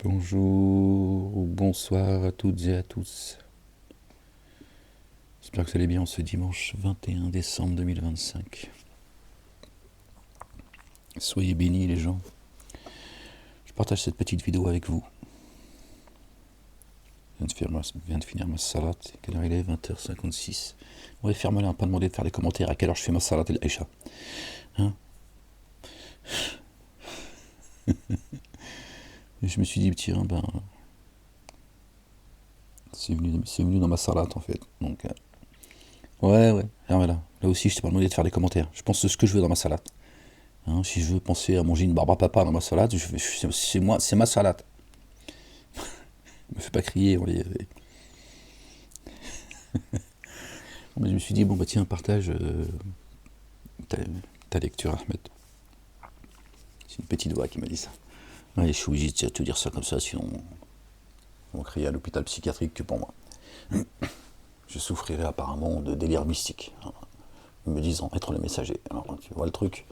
Bonjour ou bonsoir à toutes et à tous. J'espère que vous allez bien ce dimanche 21 décembre 2025. Soyez bénis les gens. Je partage cette petite vidéo avec vous. Je viens de finir ma salat. Quelle heure il est? 20h56. Ouais, ferme-la, pas demander de faire des commentaires à quelle heure je fais ma salat et l'Aïcha. Hein? Et je me suis dit, tiens, c'est venu dans ma salat en fait. Donc, ouais, ferme-la. Là aussi, je t'ai pas demandé de faire des commentaires. Je pense ce que je veux dans ma salade. Hein, si je veux penser à manger une barbe à papa dans ma salade, c'est moi, c'est ma salade. Me fais pas crier, on les... Mais je me suis dit, bon bah tiens, partage ta lecture, Ahmed. C'est une petite voix qui m'a dit ça. Ouais, je suis obligé de te dire ça comme ça, sinon on va crier à l'hôpital psychiatrique que pour moi. Je souffrirais apparemment de délire mystique, hein, me disant être le messager. Alors tu vois le truc.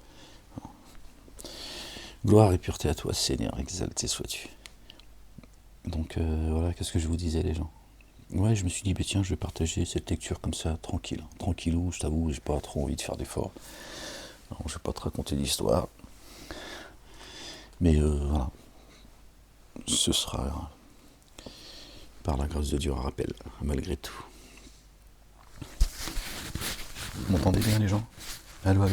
Gloire et pureté à toi, Seigneur, exalté sois-tu. Donc voilà, qu'est-ce que je vous disais les gens? Ouais, je me suis dit, bah, tiens, je vais partager cette lecture comme ça, tranquillou, je t'avoue, j'ai pas trop envie de faire d'efforts. Alors, je vais pas te raconter d'histoire. Mais voilà, ce sera, par la grâce de Dieu, un rappel, malgré tout. Vous m'entendez bien les gens? Allô,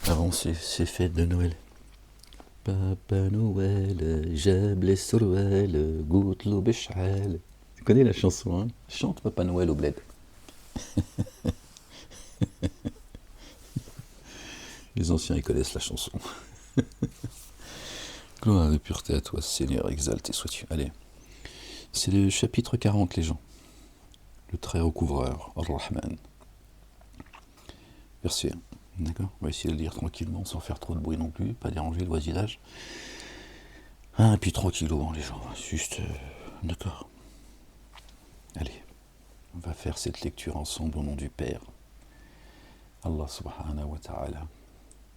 avant ces fêtes de Noël. Papa Noël, جاب لي السروال قلت له بشعال. Tu connais la chanson, hein? Chante Papa Noël au bled. Les anciens ils connaissent la chanson. Gloire et pureté à toi, Seigneur, exalté sois-tu. Allez, c'est le chapitre 40 les gens. Le très recouvreur, Ar-Rahman. Verset 1. D'accord? On va essayer de le lire tranquillement, sans faire trop de bruit non plus, pas déranger le voisinage. Ah, et puis tranquillou, les gens, juste... d'accord. Allez, on va faire cette lecture ensemble au nom du Père, Allah subhanahu wa ta'ala,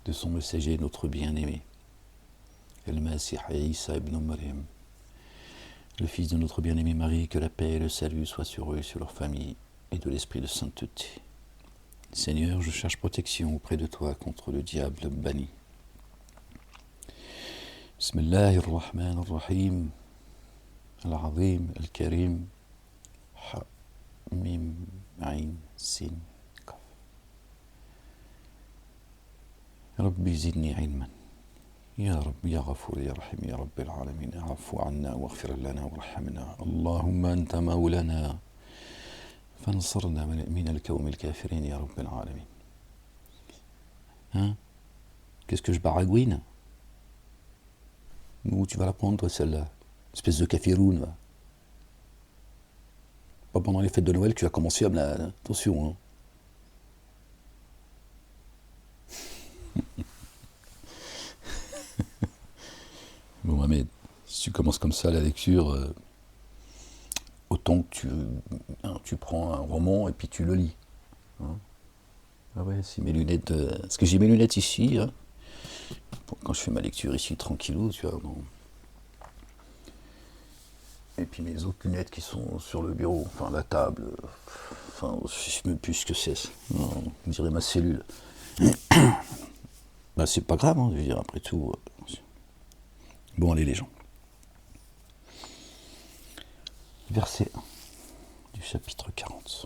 de son messager, notre bien-aimé, El-Masih Isa ibn Maryam, le fils de notre bien-aimé Marie, que la paix et le salut soient sur eux et sur leur famille, et de l'esprit de sainteté. Seigneur, je cherche protection auprès de toi contre le diable banni. Bismillahirrahmanirrahim, Al-Azim, Al-Karim, Mim, Ain, Sin, Kaf. Rabbi zidni ilman. يا رب يا غفور يا رحيم يا رب العالمين اعف عنا واغفر لنا وارحمنا اللهم أنت مولانا فانصرنا من القوم الكافرين يا رب العالمين. Hein? Qu'est-ce que je baragouine? Où tu vas la prendre toi celle-là? Espèce de kafiroun va. Pas pendant les fêtes de Noël que tu as commencé à me la... Attention hein. Bon Mohamed, si tu commences comme ça la lecture, autant que tu prends un roman et puis tu le lis. Hein. Ah ouais, c'est mes lunettes... parce que j'ai mes lunettes ici, hein. Quand je fais ma lecture ici, tranquillou, tu vois. Bon. Et puis mes autres lunettes qui sont sur le bureau, enfin la table, enfin je sais même plus ce que c'est. On dirait ma cellule. Bah c'est pas grave, hein, je veux dire, après tout... Bon, allez les gens. Verset 1 du chapitre 40.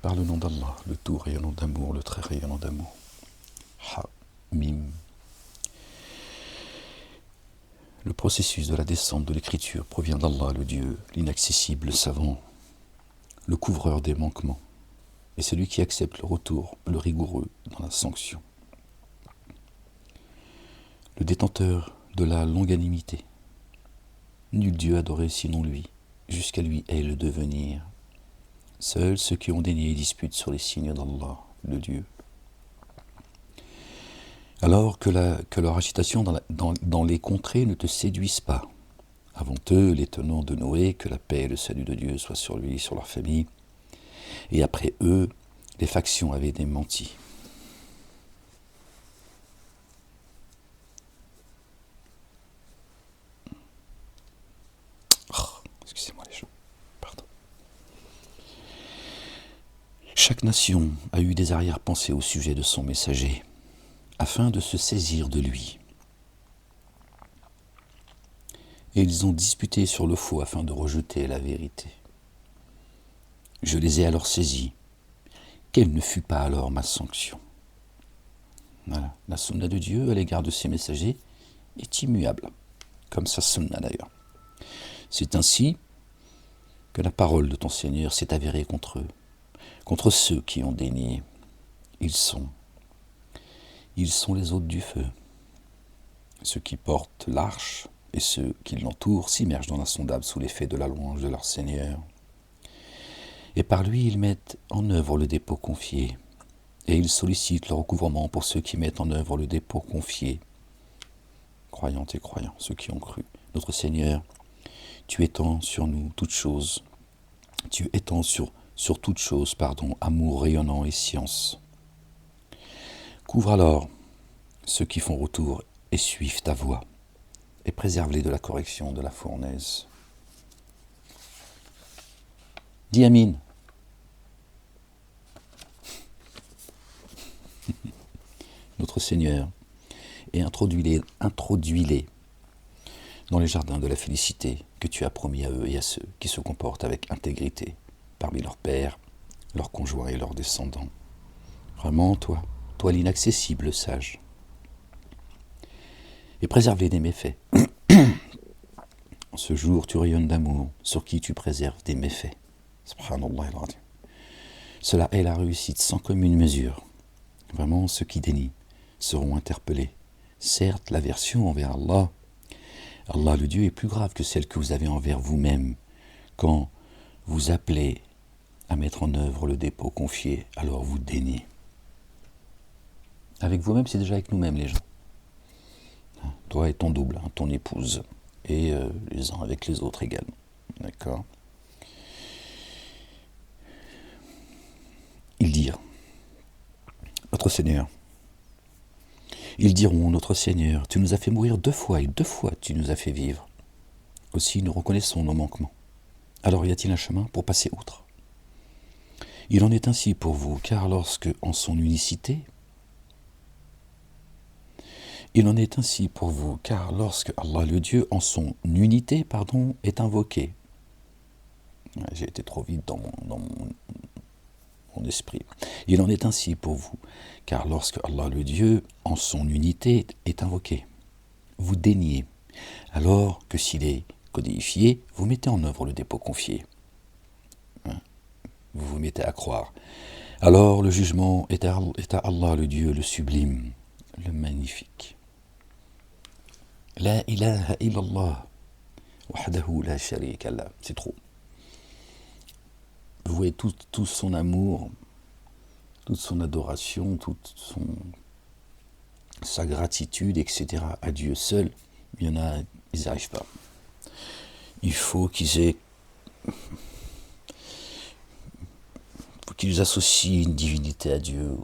Par le nom d'Allah, le tout rayonnant d'amour, le très rayonnant d'amour. Ha-Mim. Le processus de la descente de l'écriture provient d'Allah, le Dieu, l'inaccessible, le savant, le couvreur des manquements, et celui qui accepte le retour, le rigoureux dans la sanction. Le détenteur de la longanimité. Nul Dieu adoré sinon lui, jusqu'à lui est le devenir. Seuls ceux qui ont dénié disputent sur les signes d'Allah, le Dieu. Alors que leur agitation dans les contrées ne te séduisent pas. Avant eux, les tenants de Noé, que la paix et le salut de Dieu soient sur lui, sur leur famille. Et après eux, les factions avaient démenti. Chaque nation a eu des arrière-pensées au sujet de son messager, afin de se saisir de lui. Et ils ont disputé sur le faux afin de rejeter la vérité. Je les ai alors saisis. Quelle ne fut pas alors ma sanction? Voilà. La sunna de Dieu à l'égard de ses messagers est immuable, comme sa sunna d'ailleurs. C'est ainsi que la parole de ton Seigneur s'est avérée contre eux, contre ceux qui ont dénié. Ils sont les hôtes du feu. Ceux qui portent l'arche et ceux qui l'entourent s'immergent dans l'insondable sous l'effet de la louange de leur Seigneur. Et par lui, ils mettent en œuvre le dépôt confié. Et ils sollicitent le recouvrement pour ceux qui mettent en œuvre le dépôt confié. Croyantes et croyants, ceux qui ont cru. Notre Seigneur, tu étends sur nous toutes choses. Tu étends sur toutes choses, amour rayonnant et science. Couvre alors ceux qui font retour et suivent ta voie, et préserve-les de la correction de la fournaise. Dis Amin. Notre Seigneur, et introduis-les dans les jardins de la félicité que tu as promis à eux et à ceux qui se comportent avec intégrité parmi leurs pères, leurs conjoints et leurs descendants. Vraiment, toi l'inaccessible sage. Et préserve-les des méfaits. En ce jour, tu rayonnes d'amour, sur qui tu préserves des méfaits. Subhanallah al-Azim. Cela est la réussite sans commune mesure. Vraiment, ceux qui dénient seront interpellés. Certes, l'aversion envers Allah le Dieu est plus grave que celle que vous avez envers vous-même. Quand vous appelez à mettre en œuvre le dépôt confié, alors vous déniez. Avec vous-même, c'est déjà avec nous-mêmes, les gens. Toi et ton double, ton épouse, et les uns avec les autres également. D'accord? Ils dirent, notre Seigneur, ils diront, notre Seigneur, tu nous as fait mourir 2 fois, et 2 fois tu nous as fait vivre. Aussi nous reconnaissons nos manquements. Alors y a-t-il un chemin pour passer outre? Il en est ainsi pour vous, car lorsque, en son unicité, Allah le Dieu, en son unité, est invoqué. J'ai été trop vite dans mon esprit. Il en est ainsi pour vous, car lorsque Allah le Dieu, en son unité, est invoqué, vous daignez, alors que s'il est codifié, vous mettez en œuvre le dépôt confié. Vous vous mettez à croire. Alors le jugement est à Allah le Dieu, le sublime, le magnifique. La ilaha illallah, wahdahu la sharika lah. C'est trop. Vous voyez tout son amour, toute son adoration, sa gratitude, etc. à Dieu seul. Il y en a, ils n'y arrivent pas. Il faut qu'ils associent une divinité à Dieu,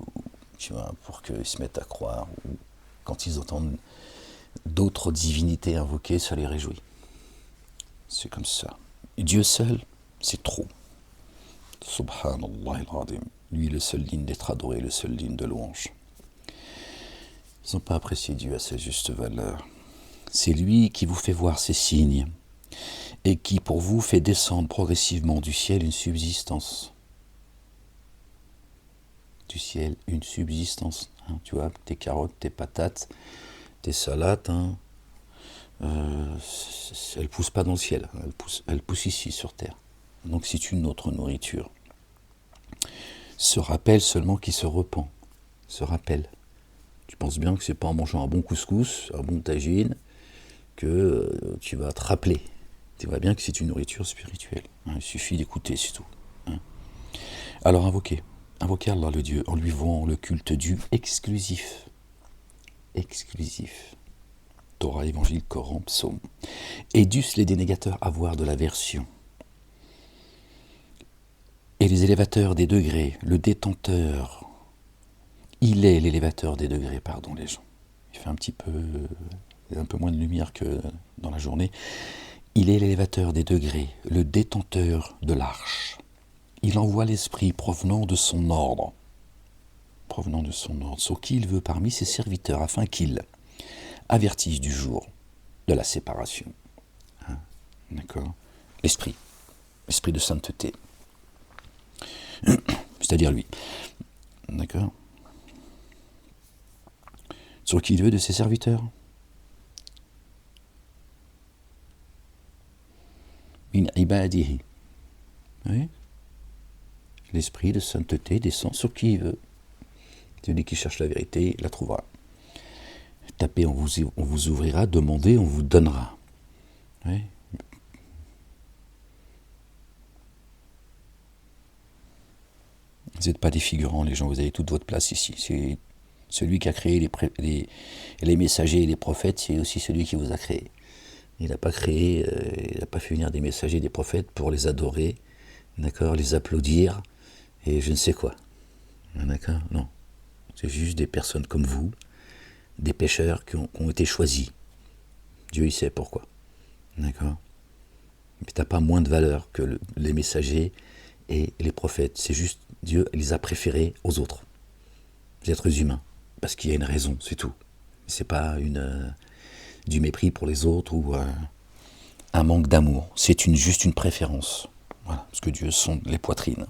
tu vois, pour qu'ils se mettent à croire. Ou quand ils entendent d'autres divinités invoquées, ça les réjouit. C'est comme ça. Et Dieu seul, c'est trop. Subhanallah al-Azim. Lui, le seul digne d'être adoré, le seul digne de louange. Ils n'ont pas apprécié Dieu à sa juste valeur. C'est lui qui vous fait voir ses signes et qui, pour vous, fait descendre progressivement du ciel une subsistance. Du ciel, une subsistance. Tu vois, tes carottes, tes patates, tes salades, elles ne poussent pas dans le ciel, elles poussent ici sur terre. Donc c'est une autre nourriture. Se rappelle seulement qui se repent. Se rappelle. Tu penses bien que c'est pas en mangeant un bon couscous, un bon tagine, que tu vas te rappeler. Tu vois bien que c'est une nourriture spirituelle. Il suffit d'écouter, c'est tout. Alors invoquez Allah le Dieu en lui vouant le culte dû exclusif. Torah, Évangile, Coran, Psaume. Et dussent les dénégateurs avoir de l'aversion. Et les élévateurs des degrés, le détenteur, il est l'élévateur des degrés, les gens. Il fait un peu moins de lumière que dans la journée. Il est l'élévateur des degrés, le détenteur de l'arche. il envoie l'esprit provenant de son ordre, sur qui il veut parmi ses serviteurs, afin qu'il avertisse du jour de la séparation. Hein, d'accord. L'esprit de sainteté, c'est-à-dire lui, d'accord, sur qui il veut de ses serviteurs. Min ibadihi. Oui. L'esprit de sainteté descend sur qui il veut. Celui qui cherche la vérité la trouvera. Tapez, on vous ouvrira, demandez, on vous donnera. Oui. Vous n'êtes pas des figurants, les gens, vous avez toute votre place ici. C'est celui qui a créé les messagers et les prophètes, c'est aussi celui qui vous a créé. Il n'a pas créé, il n'a pas fait venir des messagers et des prophètes pour les adorer, d'accord, les applaudir, et je ne sais quoi. D'accord ? Non. C'est juste des personnes comme vous, des pécheurs qui ont été choisis. Dieu, il sait pourquoi. D'accord ? Mais tu n'as pas moins de valeur que les messagers et les prophètes. C'est juste, Dieu les a préférés aux autres, les êtres humains, parce qu'il y a une raison, c'est tout. C'est pas du mépris pour les autres ou un manque d'amour. C'est juste une préférence. Voilà, parce que Dieu sonde les poitrines.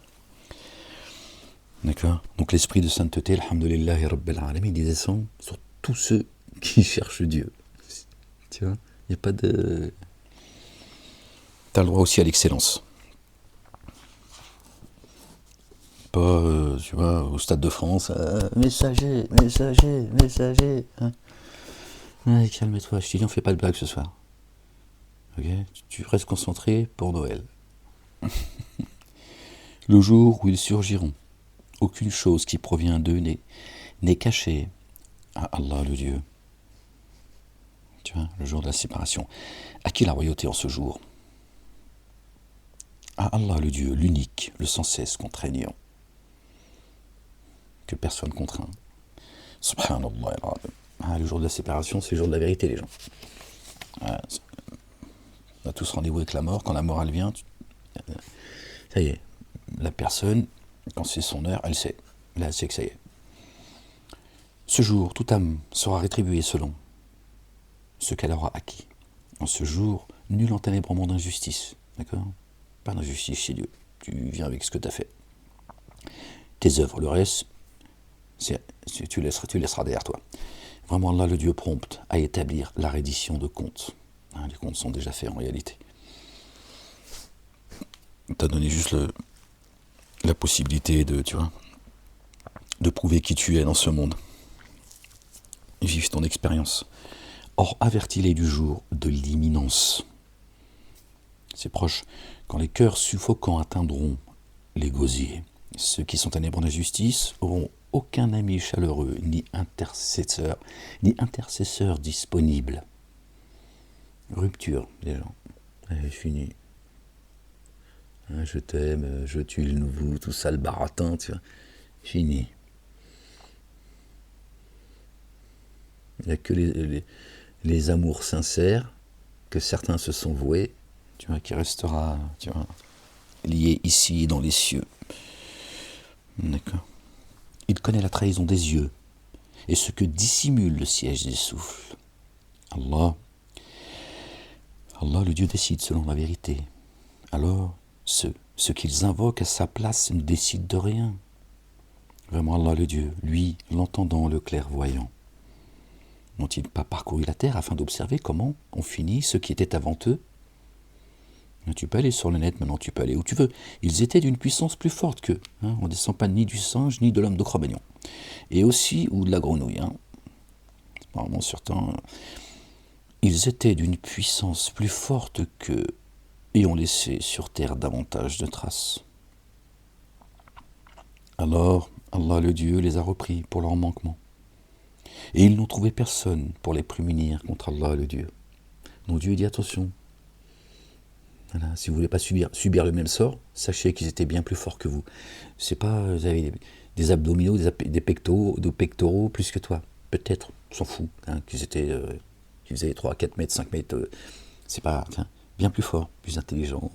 D'accord ? Donc l'esprit de sainteté, alhamdulillahi rabbil alamin, il descend sur tous ceux qui cherchent Dieu. Tu vois ? Il n'y a pas de... Tu as le droit aussi à l'excellence. Pas, tu vois, au Stade de France, messager. Hein. Ouais, calme-toi, je te dis, on fait pas de blague ce soir. Ok ? Tu restes concentré pour Noël. Le jour où ils surgiront, aucune chose qui provient d'eux n'est cachée à Allah le Dieu. Tu vois, le jour de la séparation. À qui la royauté en ce jour ? À Allah le Dieu, l'unique, le sans cesse contraignant, que personne contraint. Subhanallah. Le jour de la séparation, c'est le jour de la vérité, les gens. On a tous rendez-vous avec la mort. Quand la mort, elle vient, ça y est, la personne, quand c'est son heure, elle sait. Là, elle sait que ça y est. Ce jour, toute âme sera rétribuée selon ce qu'elle aura acquis. En ce jour, nul enténébrement d'injustice. D'accord ? Pas d'injustice chez Dieu. Tu viens avec ce que tu as fait. Tes œuvres, le reste, tu laisseras derrière toi. Vraiment, là, le Dieu prompte à établir la reddition de comptes. Les comptes sont déjà faits en réalité. Tu as donné juste la possibilité de prouver qui tu es dans ce monde. Vive ton expérience. Or, avertis-les du jour de l'imminence. C'est proche. Quand les cœurs suffocants atteindront les gosiers, ceux qui sont ténébreux d'injustice auront aucun ami chaleureux, ni intercesseur disponible. Rupture, les gens. Allez, fini. Je t'aime, je tue le nouveau, tout ça, le baratin, tu vois. Fini. Il n'y a que les amours sincères que certains se sont voués, tu vois, qui restera, tu vois, lié ici dans les cieux. D'accord. Il connaît la trahison des yeux et ce que dissimule le siège des souffles. Allah, le Dieu décide selon la vérité. Alors, ce qu'ils invoquent à sa place ne décident de rien. Vraiment, Allah le Dieu, lui, l'entendant, le clairvoyant. N'ont-ils pas parcouru la terre afin d'observer comment on finit ce qui était avant eux ? Tu peux aller sur le net maintenant, tu peux aller où tu veux. Ils étaient d'une puissance plus forte qu'eux. On ne descend pas ni du singe ni de l'homme de Cro-Magnon. Et aussi, ou de la grenouille. Apparemment, certains. Ils étaient d'une puissance plus forte qu'eux et ont laissé sur terre davantage de traces. Alors, Allah le Dieu les a repris pour leur manquement. Et ils n'ont trouvé personne pour les prémunir contre Allah le Dieu. Donc Dieu dit attention. Voilà, si vous ne voulez pas subir le même sort, sachez qu'ils étaient bien plus forts que vous. C'est pas, vous avez des abdominaux, des pectoraux plus que toi. Peut-être, on s'en fout, qu'ils faisaient 3, 4 mètres, 5 mètres. C'est pas, bien plus forts, plus intelligents,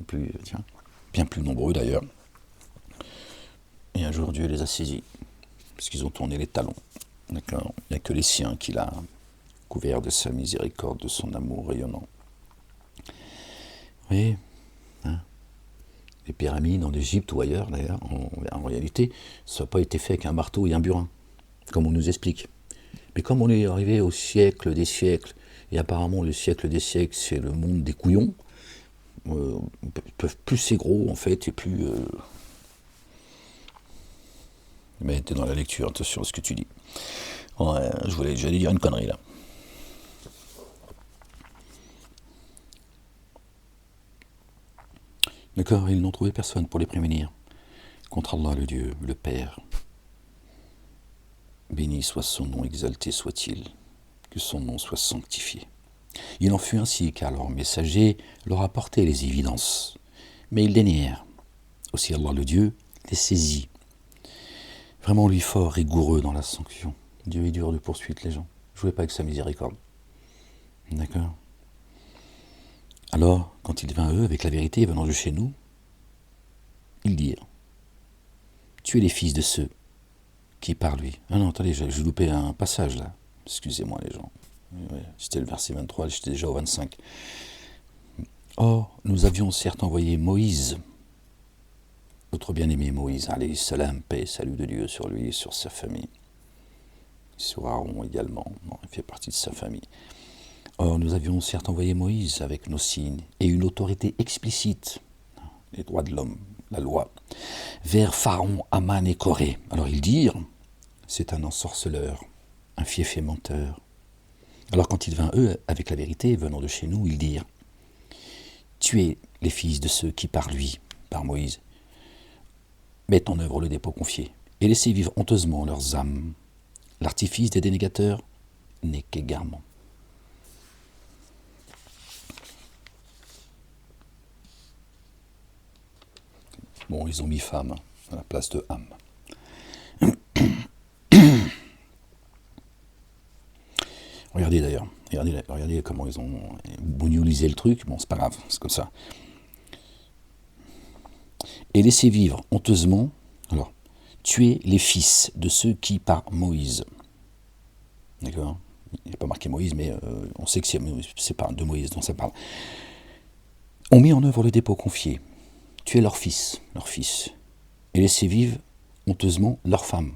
bien plus nombreux d'ailleurs. Et un jour, Dieu les a saisis, parce qu'ils ont tourné les talons. D'accord. Il n'y a que les siens qu'il a couverts de sa miséricorde, de son amour rayonnant. Vous voyez, hein, les pyramides en Égypte ou ailleurs, d'ailleurs, en réalité, ça n'a pas été fait avec un marteau et un burin, comme on nous explique. Mais comme on est arrivé au siècle des siècles, et apparemment le siècle des siècles, c'est le monde des couillons, plus c'est gros, en fait, et plus... Mais t'es dans la lecture, attention à ce que tu dis. Ouais, j'allais dire une connerie, là. D'accord, ils n'ont trouvé personne pour les prévenir. Contre Allah, le Dieu, le Père. Béni soit son nom, exalté soit-il. Que son nom soit sanctifié. Il en fut ainsi, car leur messager leur apportait les évidences. Mais ils les nièrent. Aussi Allah, le Dieu, les saisit. Vraiment, lui fort, rigoureux dans la sanction. Dieu est dur de poursuite, les gens. Jouez pas avec sa miséricorde. D'accord. Alors, quand il vint à eux, avec la vérité venant de chez nous, ils dirent, tuez les fils de ceux qui par lui. Ah non, attendez, j'ai loupé un passage là. Excusez-moi les gens. Ouais, c'était le verset 23, j'étais déjà au 25. Or, nous avions certes envoyé Moïse, notre bien-aimé Moïse, alayhi salam, paix et salut de Dieu sur lui et sur sa famille. Sur Aaron également, bon, il fait partie de sa famille. Or, nous avions certes envoyé Moïse avec nos signes et une autorité explicite, les droits de l'homme, la loi, vers Pharaon, Aman et Corée. Alors ils dirent, c'est un ensorceleur, un fief et menteur. Alors quand il vint eux, avec la vérité, venant de chez nous, ils dirent, tuez les fils de ceux qui par lui, par Moïse, mettent en œuvre le dépôt confié, et laissez vivre honteusement leurs âmes. L'artifice des dénégateurs n'est qu'égarement. Bon, ils ont mis femme à la place de âme. Regardez d'ailleurs, regardez comment ils ont bougnolisé le truc. Bon, c'est pas grave, c'est comme ça. Et laissez vivre honteusement, alors, tuez les fils de ceux qui par Moïse. D'accord. Il n'y a pas marqué Moïse, mais on sait que c'est pas de Moïse dont ça parle. On mit en œuvre le dépôt confié. Tuez leurs fils, et laissez vivre honteusement leurs femmes.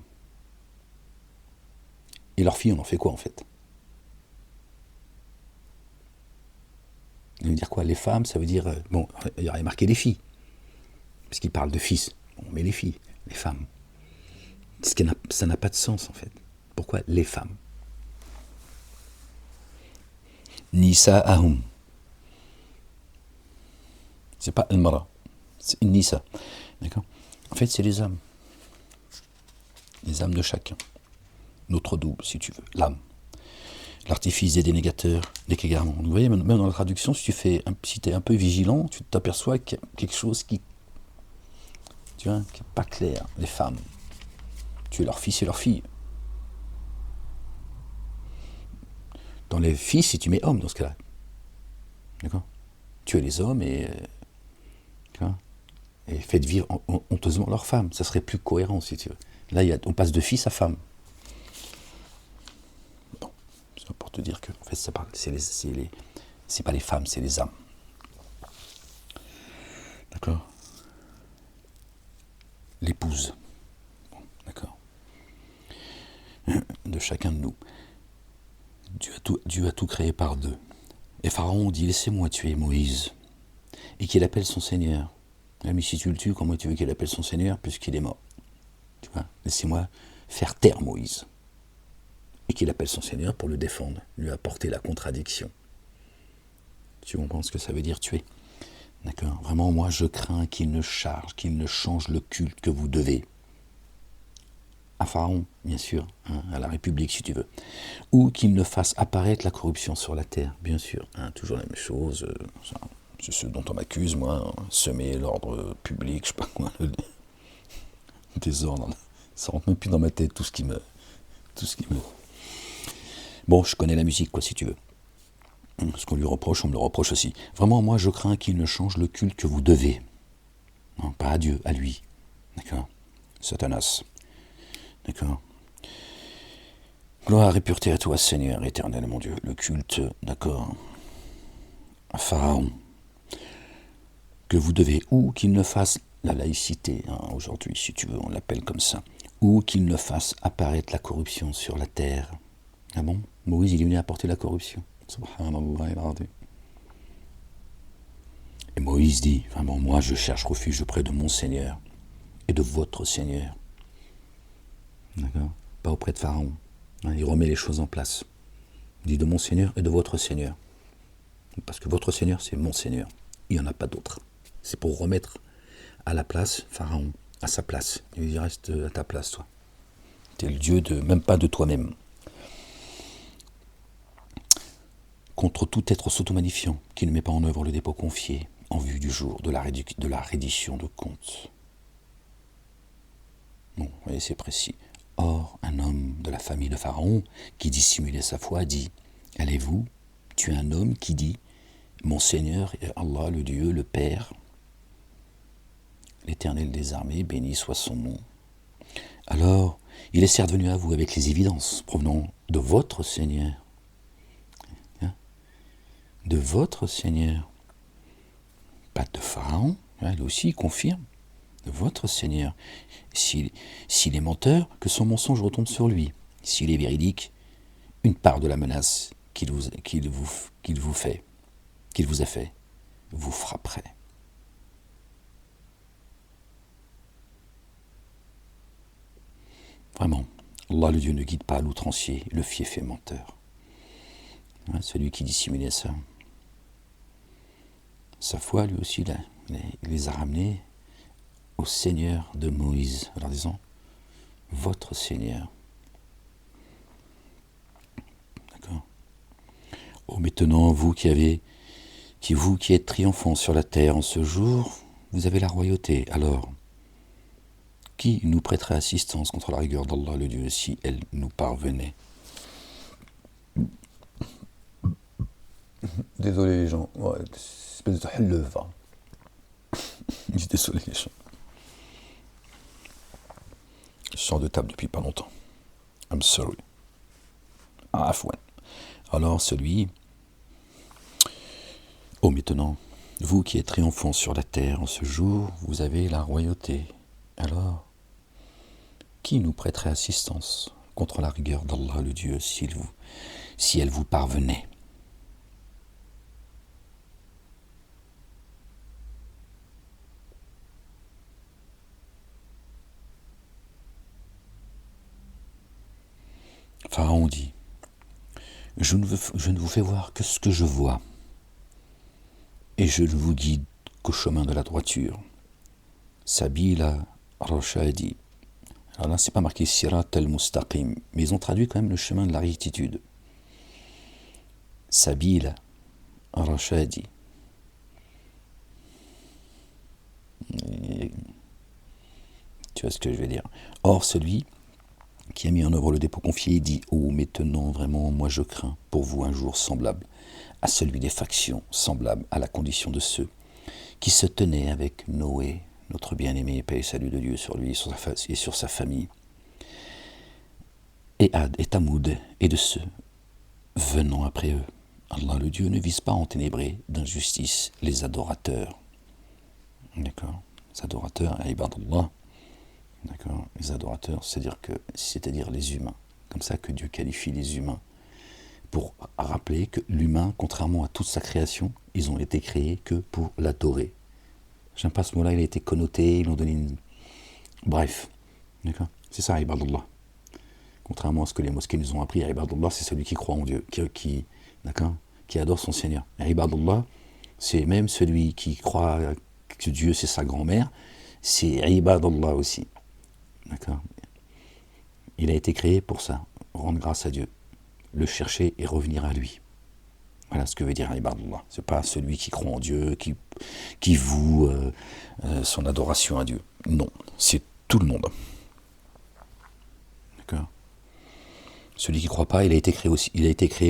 Et leurs filles, on en fait quoi en fait? Ça veut dire quoi? Les femmes, ça veut dire... bon, il y aurait marqué les filles. Parce qu'il parle de fils. Bon, mais les filles, les femmes. Ça n'a pas de sens en fait. Pourquoi les femmes? Nisa ahum. C'est pas al-mara. C'est Nisa. D'accord? En fait, c'est les âmes. Les âmes de chacun. Notre double, si tu veux. L'âme. L'artifice des dénégateurs n'est qu'égarement. Vous voyez, même dans la traduction, si tu es un peu vigilant, tu t'aperçois qu'il y a quelque chose qui n'est pas clair. Les femmes. Tu es leur fils et leur fille. Dans les fils, si tu mets homme dans ce cas-là. D'accord? Tu es les hommes et faites vivre honteusement leurs femmes. Ça serait plus cohérent, si tu veux. Là, on passe de fils à femme. Bon, c'est pour te dire que en fait, c'est pas les femmes, c'est les âmes. D'accord? L'épouse. Bon, d'accord. De chacun de nous. Dieu a tout créé par deux. Et Pharaon dit, laissez-moi tuer Moïse. Et qu'il appelle son Seigneur. Mais si tu le tues, comment tu veux qu'il appelle son Seigneur puisqu'il est mort? Tu vois, laissez-moi faire taire Moïse. Et qu'il appelle son Seigneur pour le défendre, lui apporter la contradiction. Tu comprends ce que ça veut dire tuer? D'accord? Vraiment, moi, je crains qu'il ne change le culte que vous devez. À Pharaon, bien sûr, à la République, si tu veux. Ou qu'il ne fasse apparaître la corruption sur la terre, bien sûr. Toujours la même chose. C'est ce dont on m'accuse, moi, semer l'ordre public, je sais pas quoi, le désordre. Ça rentre même plus dans ma tête, tout ce qui me... Bon, je connais la musique, quoi, si tu veux. Ce qu'on lui reproche, on me le reproche aussi. Vraiment, moi, je crains qu'il ne change le culte que vous devez. Non, pas à Dieu, à lui. D'accord? Satanas. D'accord. Gloire et pureté à toi, Seigneur éternel, mon Dieu. Le culte, d'accord, à Pharaon, que vous devez, ou qu'il ne fasse la laïcité, aujourd'hui, si tu veux, on l'appelle comme ça, ou qu'il ne fasse apparaître la corruption sur la terre. Ah bon? Moïse, il est venu apporter la corruption. Subhanallah il-azim. Et Moïse dit, vraiment, moi je cherche refuge auprès de mon Seigneur et de votre Seigneur. D'accord? Pas auprès de Pharaon. Il remet les choses en place. Il dit de mon Seigneur et de votre Seigneur. Parce que votre Seigneur, c'est mon Seigneur. Il n'y en a pas d'autre. C'est pour remettre à la place Pharaon, à sa place. Il dit, reste à ta place, toi. Tu es le Dieu de, même pas de toi-même. Contre tout être s'automagnifiant qui ne met pas en œuvre le dépôt confié en vue du jour de la reddition de comptes. Bon, vous voyez, c'est précis. Or, un homme de la famille de Pharaon, qui dissimulait sa foi, dit « Allez-vous tuer un homme qui dit « Mon Seigneur est Allah, le Dieu, le Père, l'Éternel des armées, béni soit son nom. » Alors, il est certes venu à vous avec les évidences provenant de votre Seigneur. De votre Seigneur. Pas de Pharaon, lui aussi, il confirme. De votre Seigneur. S'il est menteur, que son mensonge retombe sur lui. S'il est véridique, une part de la menace qu'il vous a fait, vous frapperait. Vraiment, Allah le Dieu ne guide pas l'outrancier, le fief et menteur. Celui qui dissimulait ça. Sa foi, lui aussi, il les a ramenés au Seigneur de Moïse, en leur disant « Votre Seigneur ». D'accord. Oh, maintenant, vous qui êtes triomphants sur la terre en ce jour, vous avez la royauté. Alors, qui nous prêterait assistance contre la rigueur d'Allah le Dieu si elle nous parvenait? Désolé les gens, ouais, espèce de haleva. Désolé les gens. Je sors de table depuis pas longtemps. I'm sorry. Afwan. Alors celui... Oh maintenant, vous qui êtes triomphants sur la terre en ce jour, vous avez la royauté. Alors, qui nous prêterait assistance contre la rigueur d'Allah le Dieu si elle vous parvenait? Pharaon dit, je ne vous fais voir que ce que je vois, et je ne vous guide qu'au chemin de la droiture. Sabila Rashadi. Alors là, c'est pas marqué Sirat al-Mustaqim, mais ils ont traduit quand même le chemin de la rectitude. Sabila Rashadi. Tu vois ce que je veux dire. Or, celui qui a mis en œuvre le dépôt confié dit « Oh, maintenant, vraiment, moi je crains pour vous un jour semblable à celui des factions, semblable à la condition de ceux qui se tenaient avec Noé, notre bien-aimé, paix et salut de Dieu sur lui et sur sa famille, et Ad et Tamoud, et de ceux venant après eux. Allah, le Dieu, ne vise pas à enténébrer d'injustice les adorateurs. » D'accord. Les adorateurs, ibadallah. D'accord. Les adorateurs, c'est-à-dire les humains. Comme ça que Dieu qualifie les humains. Pour rappeler que l'humain, contrairement à toute sa création, ils ont été créés que pour l'adorer. J'aime pas ce mot-là, il a été connoté, ils l'ont donné une... Bref. D'accord. C'est ça, ibadallah. Contrairement à ce que les mosquées nous ont appris, ibadallah, c'est celui qui croit en Dieu, qui adore son Seigneur. Ibadallah, c'est même celui qui croit que Dieu c'est sa grand-mère, c'est ibadallah aussi. D'accord. Il a été créé pour ça, rendre grâce à Dieu, le chercher et revenir à lui. Voilà ce que veut dire ibadallah. C'est pas celui qui croit en Dieu, qui voue son adoration à Dieu. Non, c'est tout le monde. D'accord. Celui qui ne croit pas, il a été créé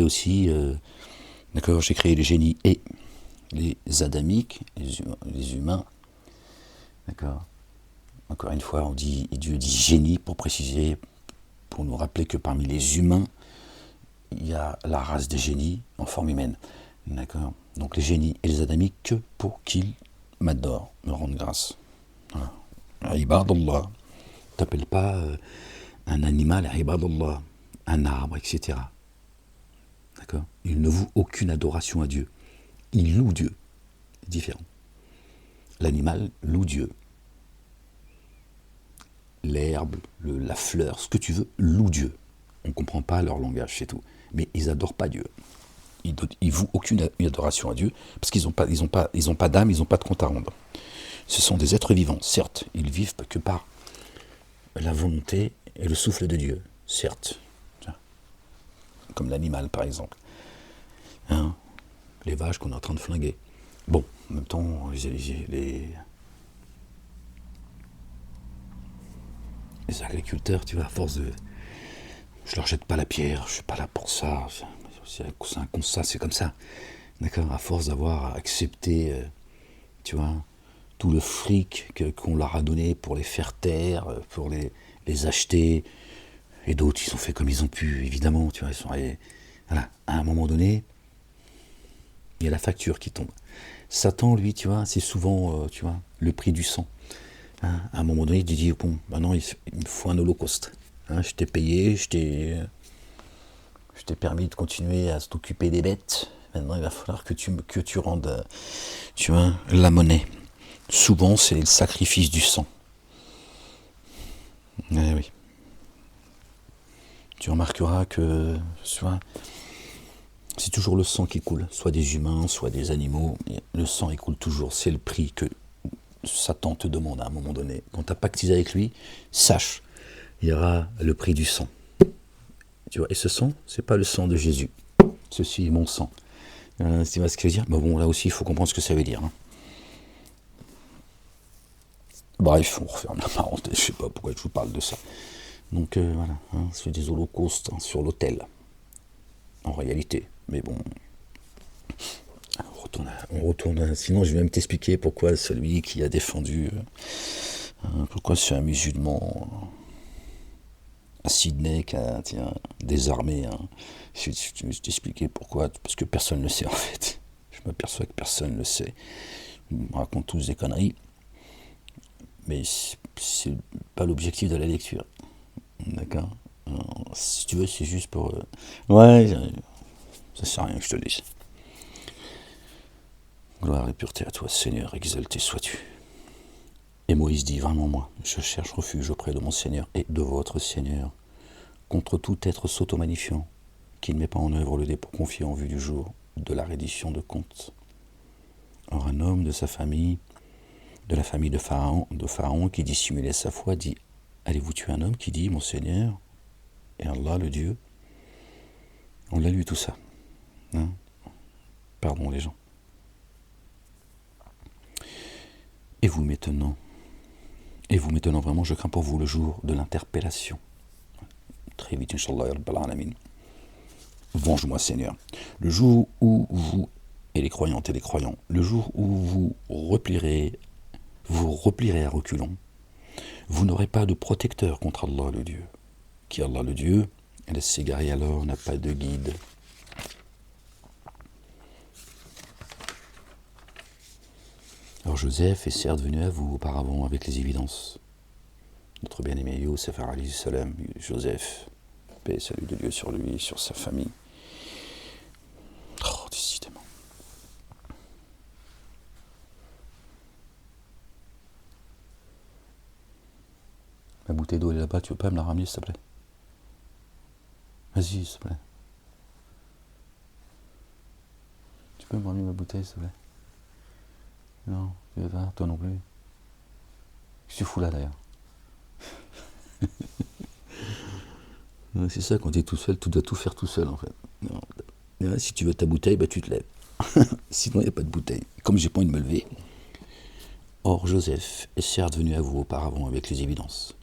aussi. D'accord. J'ai créé les génies et les adamiques, les humains. D'accord. Encore une fois, Dieu dit génie pour préciser, pour nous rappeler que parmi les humains, il y a la race des génies en forme humaine. D'accord. Donc les génies et les adamiques que pour qu'ils m'adorent, me rendent grâce. Voilà. Ibadallah. T'appelles pas un animal Ibadallah, un arbre, etc. D'accord. Il ne voue aucune adoration à Dieu. Il loue Dieu. C'est différent. L'animal loue Dieu. L'herbe, la fleur, ce que tu veux, loue Dieu. On ne comprend pas leur langage, c'est tout. Mais ils n'adorent pas Dieu. Ils vouent aucune adoration à Dieu, parce qu'ils n'ont pas d'âme, ils n'ont pas de compte à rendre. Ce sont des êtres vivants, certes, ils vivent que par la volonté et le souffle de Dieu, certes. Comme l'animal, par exemple. Hein, les vaches qu'on est en train de flinguer. Bon, en même temps, les agriculteurs, tu vois, à force de... Je leur jette pas la pierre, je suis pas là pour ça. C'est un constat, c'est comme ça. D'accord. À force d'avoir accepté, tu vois, tout le fric qu'on leur a donné pour les faire taire, pour les acheter, et d'autres, ils ont fait comme ils ont pu, évidemment, tu vois. Ils sont allés, voilà. À un moment donné, il y a la facture qui tombe. Satan, lui, tu vois, c'est souvent, tu vois, le prix du sang. Hein, à un moment donné, il te dit, bon, maintenant, il me faut un holocauste. Hein, je t'ai payé, je t'ai permis de continuer à t'occuper des bêtes. Maintenant, il va falloir que tu rendes, tu vois, la monnaie. Souvent, c'est le sacrifice du sang. Eh oui. Tu remarqueras que, tu vois, c'est toujours le sang qui coule, soit des humains, soit des animaux. Le sang, il coule toujours. C'est le prix que Satan te demande à un moment donné. Quand tu as pactisé avec lui, sache, il y aura le prix du sang. Tu vois, et ce sang, c'est pas le sang de Jésus. Ceci est mon sang. Tu vois ce que je veux dire? Mais bon, là aussi, il faut comprendre ce que ça veut dire. Hein. Bref, on referme la parenthèse. Je sais pas pourquoi je vous parle de ça. Donc voilà, hein, c'est des holocaustes sur l'autel. En réalité. Mais bon, on retourne. Sinon, je vais même t'expliquer pourquoi celui qui a défendu, pourquoi c'est un musulman à Sydney qui a désarmé. Hein. Je vais t'expliquer pourquoi, parce que personne ne le sait en fait. Je m'aperçois que personne ne le sait. On raconte tous des conneries, mais c'est pas l'objectif de la lecture. D'accord. Alors, si tu veux, c'est juste pour. Ouais, ça sert à rien que je te le dise. Gloire et pureté à toi, Seigneur, exalté sois-tu. Et Moïse dit, vraiment moi, je cherche refuge auprès de mon Seigneur et de votre Seigneur, contre tout être s'auto-magnifiant, qui ne met pas en œuvre le dépôt confié en vue du jour de la reddition de comptes. Or un homme de sa famille, de la famille de Pharaon qui dissimulait sa foi, dit, allez-vous tuer un homme qui dit, mon Seigneur, et Allah le Dieu. On l'a lu tout ça. Hein. Pardon les gens. Et vous maintenant, vraiment, je crains pour vous le jour de l'interpellation. Très vite, Inch'Allah, Rabbal Alamin. Venge-moi, Seigneur. Le jour où vous, et les croyantes et les croyants, le jour où vous replierez à reculons, vous n'aurez pas de protecteur contre Allah le Dieu. Qui Allah le Dieu, laisse s'égarer alors, n'a pas de guide. Alors Joseph est certes venu à vous auparavant avec les évidences. Notre bien-aimé Youssef alayhi salam, Joseph, paix et salut de Dieu sur lui, sur sa famille. Oh, décidément. Ma bouteille d'eau elle est là-bas, tu veux pas me la ramener s'il te plaît? Vas-y, s'il te plaît. Tu peux me ramener ma bouteille s'il te plaît? Non, tu veux pas, toi non plus. Je suis fou là d'ailleurs. C'est ça, quand tu es tout seul, tu dois tout faire tout seul en fait. Non. Si tu veux ta bouteille, bah, tu te lèves. Sinon, il n'y a pas de bouteille. Comme j'ai pas envie de me lever. Or, Joseph est certes venu à vous auparavant avec les évidences.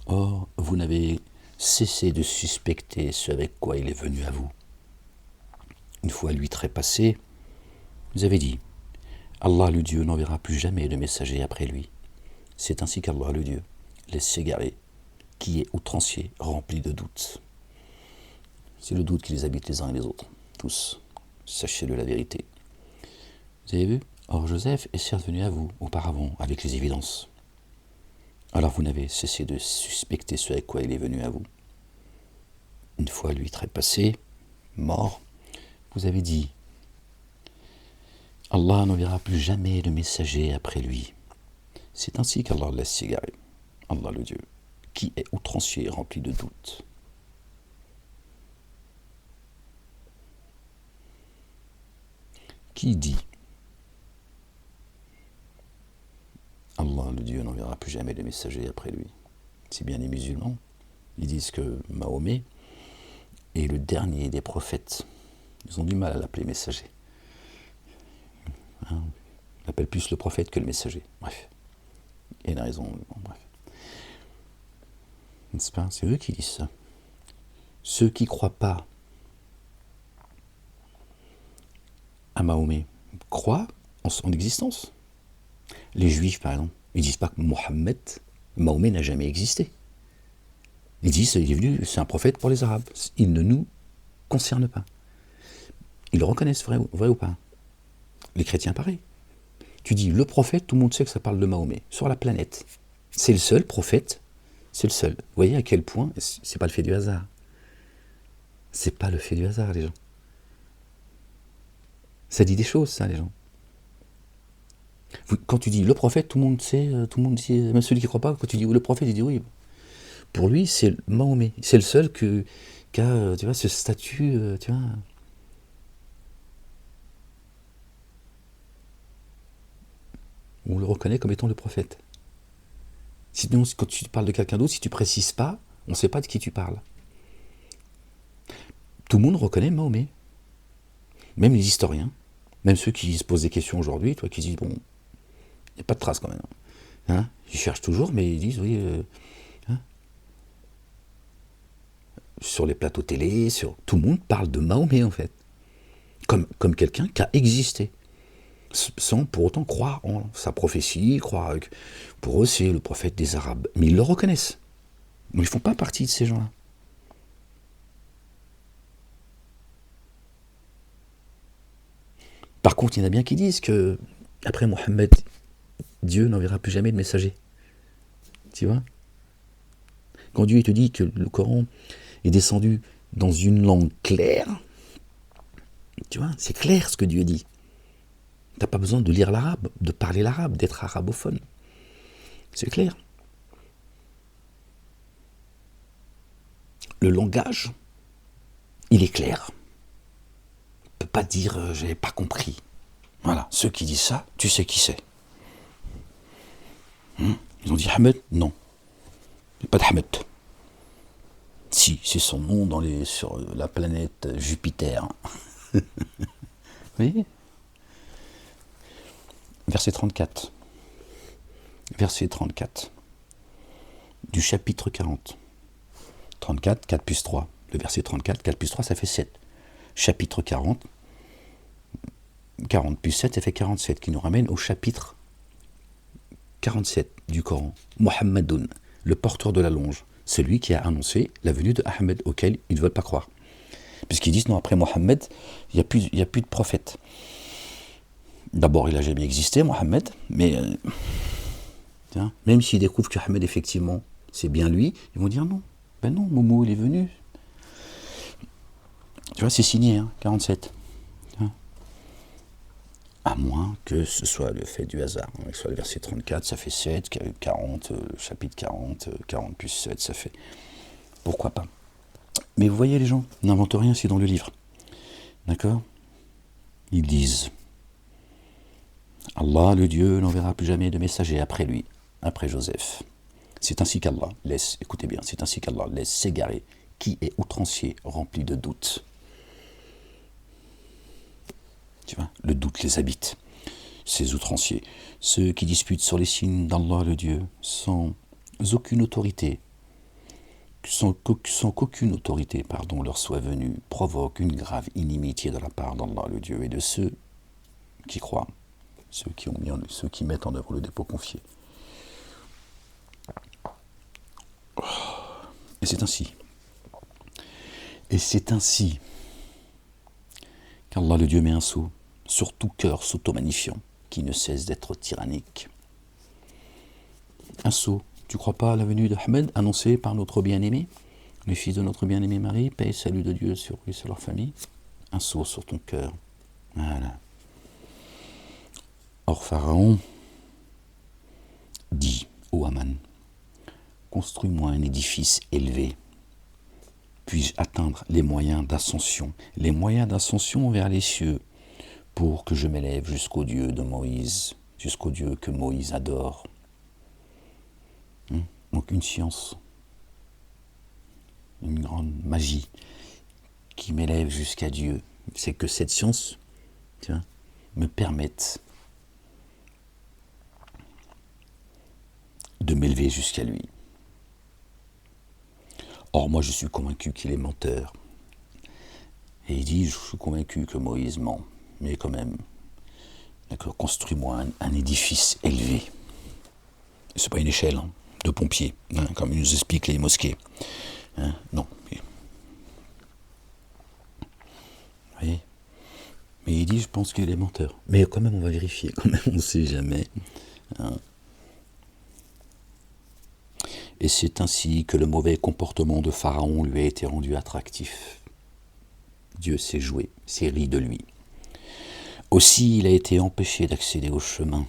Or, vous n'avez cessé de suspecter ce avec quoi il est venu à vous. Une fois lui trépassé, vous avez dit, Allah le Dieu n'enverra plus jamais de messager après lui. C'est ainsi qu'Allah, le Dieu, laisse s'égarer qui est outrancier, rempli de doutes. C'est le doute qui les habite les uns et les autres, tous. Sachez-le la vérité. Vous avez vu? Or Joseph est certes venu à vous auparavant avec les évidences. Alors vous n'avez cessé de suspecter ce avec quoi il est venu à vous. Une fois lui trépassé, mort, vous avez dit « Allah n'enverra plus jamais de messager après lui. » C'est ainsi qu'Allah laisse s'égarer, Allah le Dieu, qui est outrancier et rempli de doutes. Qui dit Allah le Dieu n'enverra plus jamais de messager après lui. C'est bien les musulmans. Ils disent que Mahomet est le dernier des prophètes. Ils ont du mal à l'appeler messager. Ils l'appellent plus le prophète que le messager. Bref. Il y a une raison. Bon, bref. N'est-ce pas? C'est eux qui disent ça. Ceux qui ne croient pas à Mahomet croient en son existence. Les Juifs, par exemple, ils ne disent pas que Mahomet n'a jamais existé. Ils disent qu'il est venu, c'est un prophète pour les Arabes. Il ne nous concerne pas. Ils le reconnaissent, vrai ou pas? Les chrétiens, pareil. Tu dis le prophète, tout le monde sait que ça parle de Mahomet, sur la planète. C'est le seul prophète, c'est le seul. Vous voyez à quel point, c'est pas le fait du hasard. C'est pas le fait du hasard, les gens. Ça dit des choses, ça, les gens. Quand tu dis le prophète, tout le monde sait, tout le monde dit, même celui qui ne croit pas, quand tu dis le prophète, il dit oui. Pour lui, c'est Mahomet. C'est le seul qui a, tu vois, ce statut, tu vois. On le reconnaît comme étant le prophète. Sinon, quand tu parles de quelqu'un d'autre, si tu ne précises pas, on ne sait pas de qui tu parles. Tout le monde reconnaît Mahomet. Même les historiens, même ceux qui se posent des questions aujourd'hui, toi, qui disent, bon, il n'y a pas de trace quand même. Hein, ils cherchent toujours, mais ils disent, oui, hein, sur les plateaux télé, tout le monde parle de Mahomet, en fait. Comme quelqu'un qui a existé. Sans pour autant croire en sa prophétie, croire que pour eux c'est le prophète des Arabes. Mais ils le reconnaissent. Mais ils ne font pas partie de ces gens-là. Par contre, il y en a bien qui disent que après Mohammed, Dieu n'enverra plus jamais de messager. Tu vois? Quand Dieu te dit que le Coran est descendu dans une langue claire, tu vois, c'est clair ce que Dieu dit. Tu n'as pas besoin de lire l'arabe, de parler l'arabe, d'être arabophone. C'est clair. Le langage, il est clair. On ne peut pas dire j'avais pas compris. Voilà, ceux qui disent ça, tu sais qui c'est. Ils ont dit Ahmed? Non. Il n'y a pas d'Ahmed. Si, c'est son nom sur la planète Jupiter. Vous voyez? Verset 34. Verset 34. Du chapitre 40. 34, 4 plus 3. Le verset 34, 4 plus 3, ça fait 7. Chapitre 40. 40 plus 7, ça fait 47, qui nous ramène au chapitre 47 du Coran. Muhammadoun, le porteur de la longe, celui qui a annoncé la venue de Ahmed auquel ils ne veulent pas croire. Puisqu'ils disent non, après Mohammed, il n'y a plus de prophète. D'abord, il n'a jamais existé, Mohammed, mais même s'ils découvrent que Ahmed, effectivement, c'est bien lui, ils vont dire non. Ben non, Momo, il est venu. Tu vois, c'est signé, 47. À moins que ce soit le fait du hasard. Que ce soit le verset 34, ça fait 7, 40, chapitre 40, 40 plus 7, ça fait... Pourquoi pas? Mais vous voyez les gens, n'inventent rien, c'est dans le livre. D'accord? Ils disent Allah, le Dieu, n'enverra plus jamais de messager après lui, après Joseph. C'est ainsi qu'Allah laisse, écoutez bien, c'est ainsi qu'Allah laisse s'égarer qui est outrancier, rempli de doutes. Tu vois, le doute les habite, ces outranciers, ceux qui disputent sur les signes d'Allah le Dieu, sans aucune autorité, sans qu'aucune autorité, leur soit venue, provoque une grave inimitié de la part d'Allah le Dieu et de ceux qui croient, ceux qui mettent en œuvre le dépôt confié. Et c'est ainsi. Et c'est ainsi qu'Allah le Dieu met un sceau sur tout cœur s'auto-magnifiant qui ne cesse d'être tyrannique. Un sceau. Tu crois pas à la venue d'Ahmed annoncée par notre bien-aimé, le fils de notre bien-aimé Marie, paix et salut de Dieu sur lui et sur leur famille? Un sceau sur ton cœur. Voilà. Or Pharaon dit au Haman, construis-moi un édifice élevé. Puis-je atteindre les moyens d'ascension vers les cieux, pour que je m'élève jusqu'au Dieu de Moïse, jusqu'au Dieu que Moïse adore. Donc une science, une grande magie qui m'élève jusqu'à Dieu. C'est que cette science, me permette de m'élever jusqu'à lui. Or, moi, je suis convaincu qu'il est menteur. Et il dit, je suis convaincu que Moïse ment. Mais quand même, d'accord, construis-moi un édifice élevé. C'est pas une échelle de pompiers, comme ils nous expliquent les mosquées. Non. Vous voyez ? Mais il dit, je pense qu'il est menteur. Mais quand même, on va vérifier. Quand même, on ne sait jamais. Et c'est ainsi que le mauvais comportement de Pharaon lui a été rendu attractif. Dieu s'est joué, s'est ri de lui. Aussi, il a été empêché d'accéder au chemin.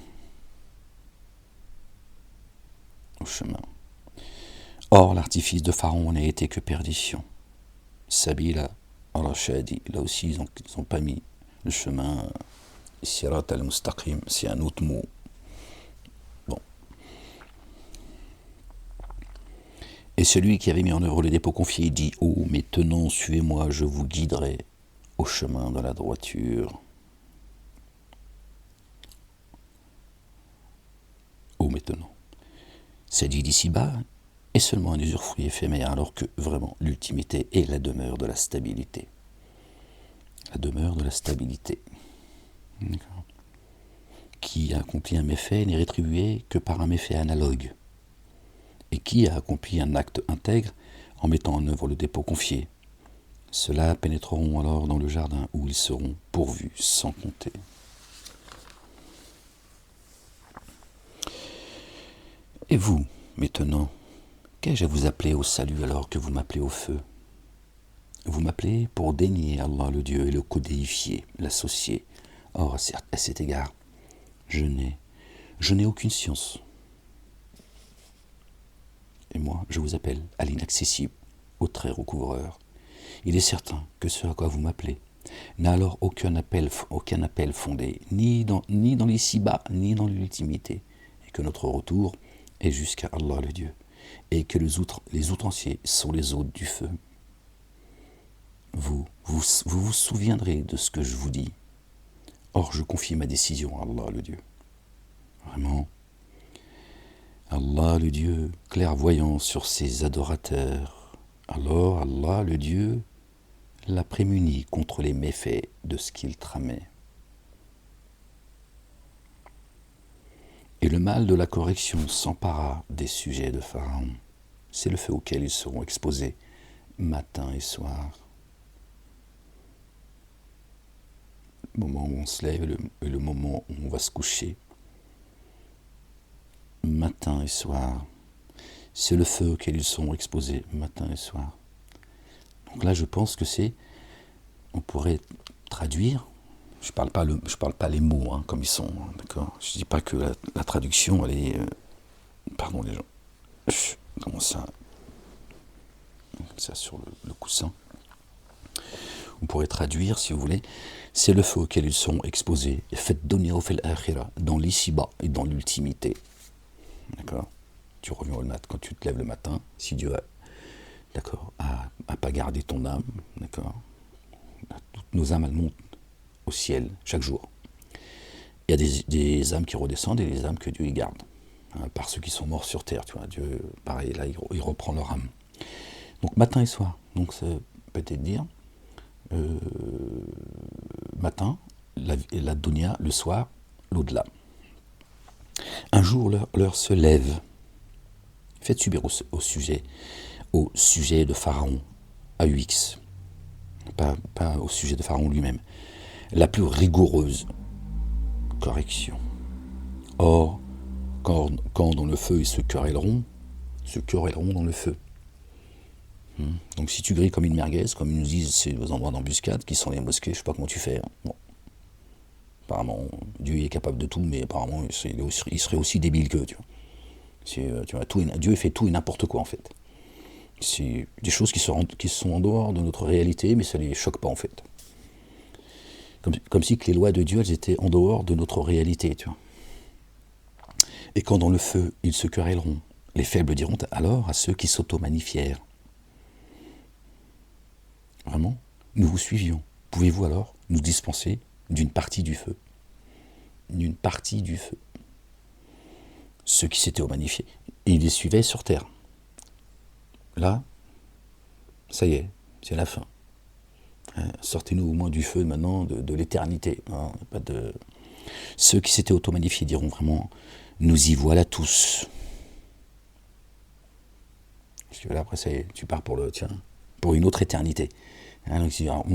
Or, l'artifice de Pharaon n'a été que perdition. Sabila al-Rashadi, là aussi, ils n'ont pas mis le chemin. Sirat al-Mustaqim, c'est un autre mot. Bon. Et celui qui avait mis en œuvre le dépôt confié dit « Oh, maintenant, suivez-moi, je vous guiderai au chemin de la droiture. » Oh, maintenant. C'est dit d'ici-bas est seulement un usufruit éphémère, alors que vraiment l'ultimité est la demeure de la stabilité. La demeure de la stabilité. D'accord. Qui a accompli un méfait n'est rétribué que par un méfait analogue. Et qui a accompli un acte intègre en mettant en œuvre le dépôt confié. Ceux-là pénétreront alors dans le jardin où ils seront pourvus sans compter. Et vous, maintenant, qu'ai-je à vous appeler au salut alors que vous m'appelez au feu? Vous m'appelez pour dénier Allah le Dieu et le codéifier, l'associer. Or, à cet égard, je n'ai aucune science. Et moi, je vous appelle à l'inaccessible, au très recouvreur. Il est certain que ce à quoi vous m'appelez n'a alors aucun appel fondé, ni dans l'ici-bas, ni dans l'ultimité, et que notre retour est jusqu'à Allah le Dieu, et que les outranciers sont les hôtes du feu. Vous vous souviendrez de ce que je vous dis. Or, je confie ma décision à Allah le Dieu. Vraiment. Allah le Dieu, clairvoyant sur ses adorateurs. Alors Allah le Dieu l'a prémuni contre les méfaits de ce qu'il tramait. Et le mal de la correction s'empara des sujets de Pharaon. C'est le feu auquel ils seront exposés matin et soir. Le moment où on se lève et le moment où on va se coucher. Matin et soir. C'est le feu auquel ils seront exposés matin et soir. Donc là, je pense que on pourrait traduire, je parle pas les mots comme ils sont, d'accord. Je dis pas que la traduction, elle est, pardon les gens, comment ça sur le coussin. On pourrait traduire, si vous voulez, c'est le feu auquel ils sont exposés, fait dunya wa fil akhirah, dans l'ici-bas et dans l'ultimité. D'accord. Tu reviens au mat quand tu te lèves le matin, si Dieu a pas gardé ton âme, d'accord. Toutes nos âmes, elles montent au ciel chaque jour. Il y a des âmes qui redescendent et des âmes que Dieu y garde, par ceux qui sont morts sur terre, tu vois. Dieu, pareil, là, il reprend leur âme. Donc matin et soir. Donc ça peut peut-être dire matin, la dunya, le soir, l'au-delà. Un jour, l'heure se lève. Faites subir au sujet de Pharaon, AUX, pas au sujet de Pharaon lui-même, la plus rigoureuse correction. Or, quand dans le feu ils se querelleront dans le feu. Donc si tu grilles comme une merguez, comme ils nous disent c'est aux endroits d'embuscade, qui sont les mosquées, je sais pas comment tu fais. Bon. Apparemment, Dieu est capable de tout, mais apparemment il serait aussi débile qu'eux, tu vois. Dieu fait tout et n'importe quoi en fait. C'est des choses qui sont en dehors de notre réalité, mais ça les choque pas en fait. Comme si que les lois de Dieu, elles étaient en dehors de notre réalité, tu vois. Et quand dans le feu, ils se querelleront, les faibles diront alors à ceux qui s'auto-magnifièrent. Vraiment, nous vous suivions. Pouvez-vous alors nous dispenser d'une partie du feu? D'une partie du feu. Ceux qui s'étaient magnifiés. Et ils les suivaient sur terre. Là, ça y est, c'est la fin. Sortez-nous au moins du feu maintenant de l'éternité. Hein, pas de... Ceux qui s'étaient auto-magnifiés diront vraiment, nous y voilà tous. Parce que là, après, ça y est, tu pars pour une autre éternité. Hein, donc,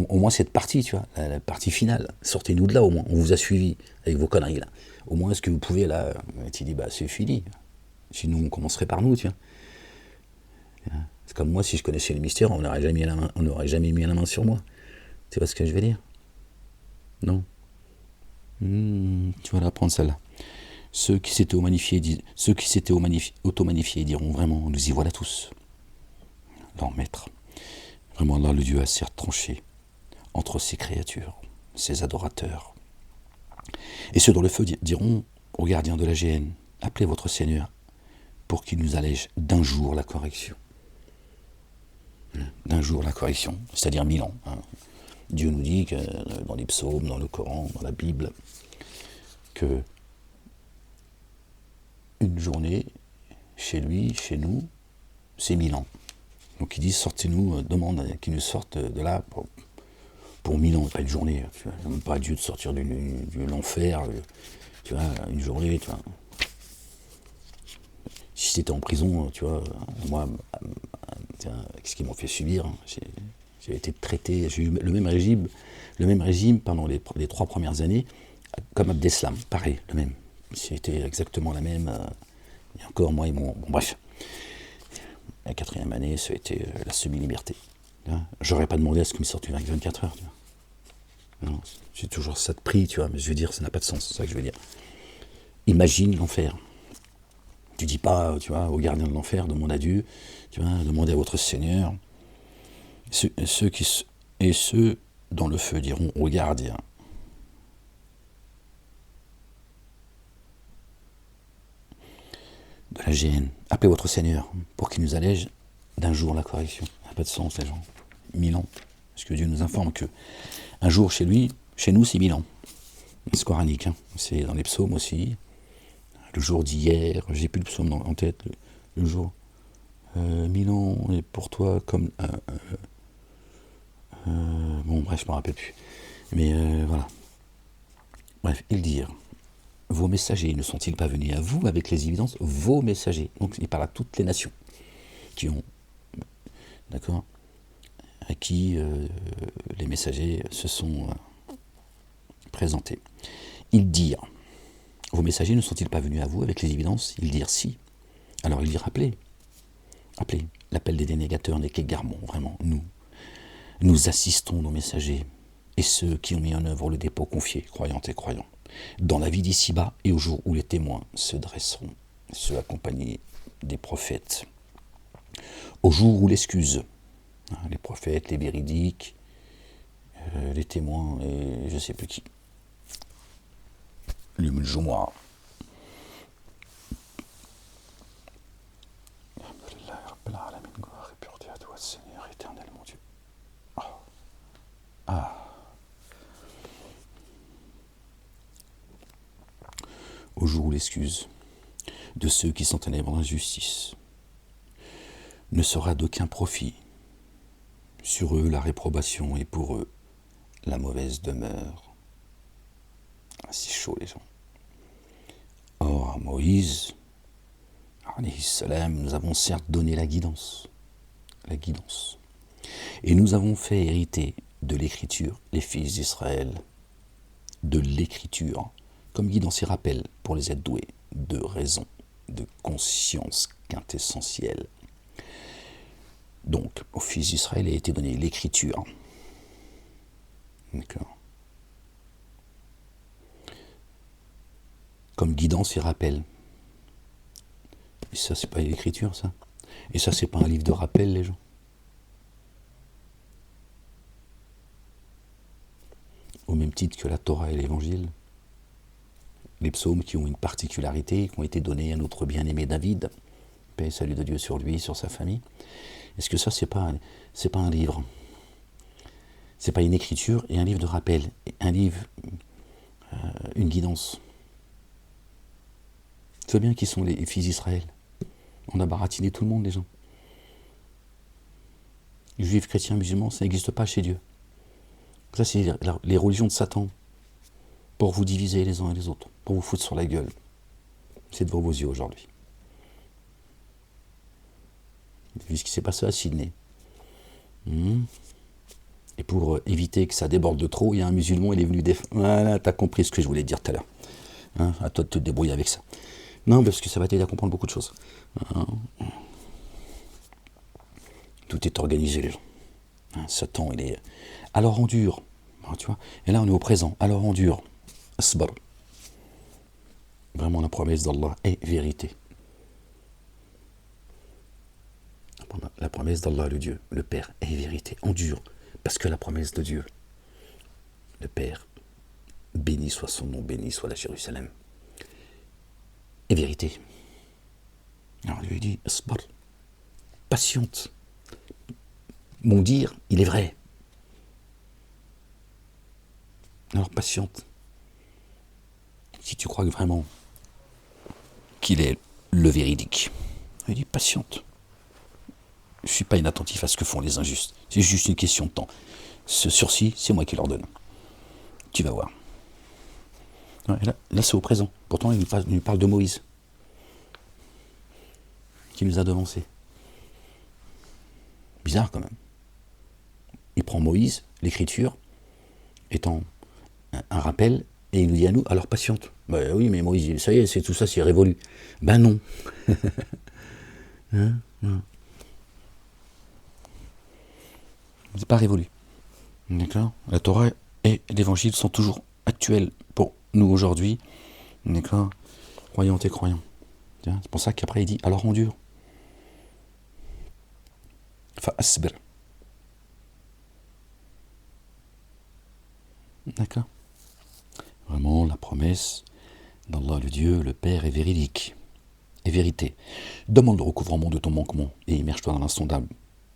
au moins cette partie, tu vois, la partie finale, sortez-nous de là au moins, on vous a suivi avec vos conneries là. Au moins, est-ce que vous pouvez là, tu dis, bah c'est fini. Sinon, on commencerait par nous, tu vois. C'est comme moi, si je connaissais les mystères, on n'aurait jamais mis la main sur moi. Tu vois ce que je veux dire? Non. Tu vas la prendre celle-là. Ceux qui s'étaient auto-magnifiés diront vraiment, nous y voilà tous. Leur maître. Vraiment là, le Dieu a certes tranché entre ses créatures, ses adorateurs. Et ceux dans le feu diront aux gardiens de la géhenne, appelez votre Seigneur pour qu'il nous allège d'un jour la correction. D'un jour la correction, c'est-à-dire 1000 ans. Hein. Dieu nous dit que dans les psaumes, dans le Coran, dans la Bible, que une journée, chez lui, chez nous, c'est 1000 ans. Donc il dit, sortez-nous, demande qu'ils nous sortent de là pour 1000 ans, pas une journée. Tu vois, même pas Dieu de sortir de l'enfer, tu vois, une journée, tu vois. Si c'était en prison, tu vois, moi, ce qu'ils m'ont fait subir, j'ai été traité, j'ai eu le même régime pendant les 3 premières années, comme Abdeslam, pareil, le même. C'était exactement la même, et encore moi et mon... Bon, bref. La 4e année, ça a été la semi-liberté. J'aurais pas demandé à ce qu'il me sorte une 24 heures, tu vois. Non, j'ai toujours ça de prix, tu vois, mais je veux dire, ça n'a pas de sens, c'est ça que je veux dire. Imagine l'enfer. Tu dis pas, tu vois, aux gardiens de l'enfer, demande à Dieu, tu vois, demandez à votre Seigneur. Ceux dans le feu diront aux gardiens, de la géhenne, appelez votre Seigneur pour qu'il nous allège d'un jour la correction. Ça n'a pas de sens, les gens. 1000 ans. Parce que Dieu nous informe que un jour chez lui, chez nous, c'est 1000 ans. C'est coranique, hein. C'est dans les psaumes aussi. Le jour d'hier, j'ai plus le psaume en tête, le jour. 1000 ans est pour toi comme... bon, bref, je ne me rappelle plus. Mais voilà. Bref, ils dirent, vos messagers ne sont-ils pas venus à vous avec les évidences? Vos messagers. Donc il parle à toutes les nations qui ont... D'accord? À qui les messagers se sont présentés. Ils dirent, vos messagers ne sont-ils pas venus à vous avec les évidences? Ils dirent si. Alors ils dirent, appelez. L'appel des dénégateurs n'est qu'égarement, vraiment, nous assistons nos messagers et ceux qui ont mis en œuvre le dépôt confié, croyantes et croyants, dans la vie d'ici-bas et au jour où les témoins se dresseront, ceux accompagnés des prophètes, au jour où l'excuse, les prophètes, les véridiques, les témoins et je ne sais plus qui, l'Umul-Jumu'ah. Seigneur éternel, mon Dieu. Au jour où l'excuse de ceux qui sont ténèbres dans la justice ne sera d'aucun profit. Sur eux la réprobation et pour eux la mauvaise demeure. C'est chaud les gens. Or Moïse, alayhi salam, nous avons certes donné la guidance, et nous avons fait hériter de l'écriture les fils d'Israël, de l'écriture, comme guidance et rappel pour les êtres doués de raison, de conscience quintessentielle. Donc, aux fils d'Israël a été donné l'écriture. D'accord. Comme guidance et rappel. Et ça, c'est pas l'écriture, ça. Et ça, c'est pas un livre de rappel, les gens. Au même titre que la Torah et l'Évangile. Les psaumes qui ont une particularité, qui ont été donnés à notre bien-aimé David. Paix et salut de Dieu sur lui, sur sa famille. Est-ce que ça, c'est pas un livre? C'est pas une écriture et un livre de rappel. Un livre, une guidance. Tu vois bien qui sont les fils d'Israël. On a baratiné tout le monde, les gens. Juifs, chrétiens, musulmans, ça n'existe pas chez Dieu. Ça, c'est les religions de Satan. Pour vous diviser les uns et les autres. Pour vous foutre sur la gueule. C'est devant vos yeux aujourd'hui. Vu ce qui s'est passé à Sydney. Et pour éviter que ça déborde de trop, il y a un musulman, il est venu défendre. Voilà, t'as compris ce que je voulais dire tout à l'heure. À toi de te débrouiller avec ça. Non, parce que ça va t'aider à comprendre beaucoup de choses. Tout est organisé, les gens. Satan, il est... Alors on dure. Tu vois. Et là, on est au présent. Alors on dure. Asbar. Vraiment, la promesse d'Allah est vérité. La promesse d'Allah, le Dieu, le Père, est vérité. Endure. Parce que la promesse de Dieu, le Père, béni soit son nom, béni soit la Jérusalem, est vérité. Alors il lui dit, Asbar, patiente. Mon dire, il est vrai. Alors patiente. Si tu crois vraiment qu'il est le véridique, il dit patiente. Je ne suis pas inattentif à ce que font les injustes. C'est juste une question de temps. Ce sursis, c'est moi qui leur donne. Tu vas voir. Là c'est au présent. Pourtant, il nous parle de Moïse, qui nous a devancés. Bizarre quand même. Il prend Moïse, l'écriture, étant un rappel, et il nous dit à nous, alors patiente. Ben oui, mais Moïse, ça y est, c'est tout ça, c'est révolu. Ben non. Non. C'est pas révolu. D'accord. La Torah et l'Évangile sont toujours actuels pour nous aujourd'hui. D'accord. Croyantes et croyants. C'est pour ça qu'après il dit, alors on dure. Fa'asbir. D'accord. Vraiment, la promesse d'Allah le Dieu, le Père, est véridique. Est vérité. Demande le recouvrement de ton manquement et immerge-toi dans l'insondable,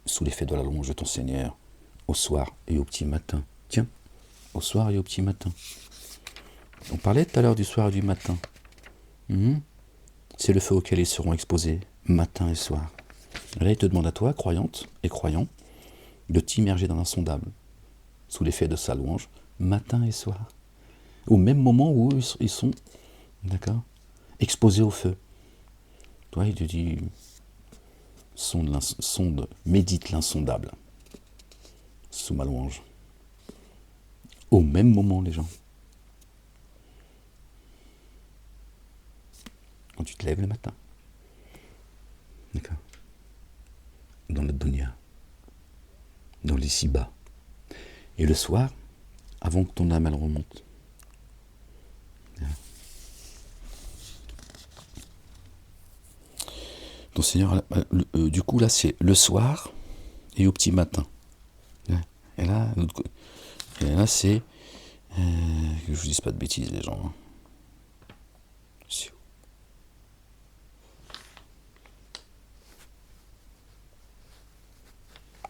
sous l'effet de la louange de ton Seigneur, au soir et au petit matin. Tiens, au soir et au petit matin. On parlait tout à l'heure du soir et du matin. C'est le feu auquel ils seront exposés, matin et soir. Et là, il te demande à toi, croyante et croyant, de t'immerger dans l'insondable, sous l'effet de sa louange, matin et soir. Au même moment où ils sont, d'accord, exposés au feu. Toi, il te dit, médite l'insondable, sous ma louange. Au même moment, les gens. Quand tu te lèves le matin. D'accord. Dans le dunya. Dans les si-bas. Et le soir, avant que ton âme elle remonte. Ton Seigneur, du coup là c'est le soir et au petit matin. Et là c'est... que je vous dise pas de bêtises les gens.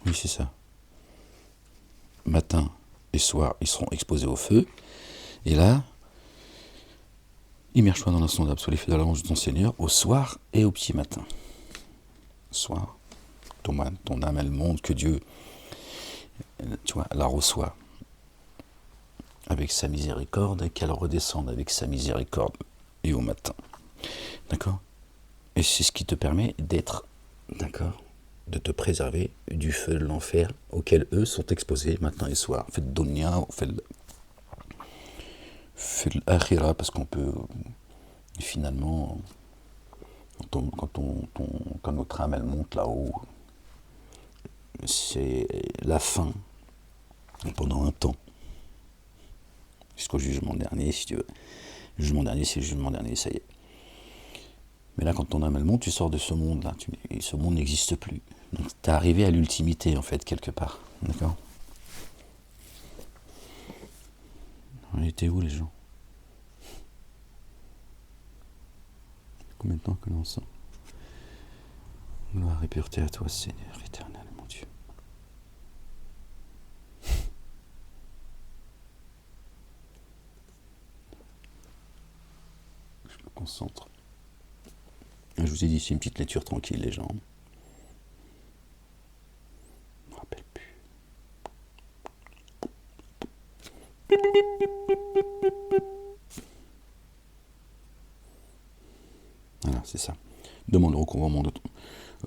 Oui, c'est ça. Matin et soir, ils seront exposés au feu. Et là, immerge-toi dans l'insondable sous l'effet de la louange de ton Seigneur, au soir et au petit matin. Soir, ton âme, elle monte, que Dieu, tu vois, la reçoit avec sa miséricorde et qu'elle redescende avec sa miséricorde et au matin. D'accord ? Et c'est ce qui te permet d'être, d'accord, de te préserver du feu de l'enfer auquel eux sont exposés matin et soir. Fait de dunya, fait l'akhira, parce qu'on peut finalement, quand notre âme elle monte là-haut, c'est la fin pendant un temps. Jusqu'au jugement dernier, si tu veux. Le jugement dernier, c'est le jugement dernier, ça y est. Mais là, quand ton âme elle monte, tu sors de ce monde-là. Et ce monde n'existe plus. Donc, tu es arrivé à l'ultimité, en fait, quelque part. D'accord? On était où, les gens? Combien de temps que l'on sent? Gloire et pureté à toi, Seigneur éternel, mon Dieu. Je me concentre. Je vous ai dit, c'est une petite lecture tranquille, les gens. Je me rappelle plus. Voilà, c'est ça. Demande le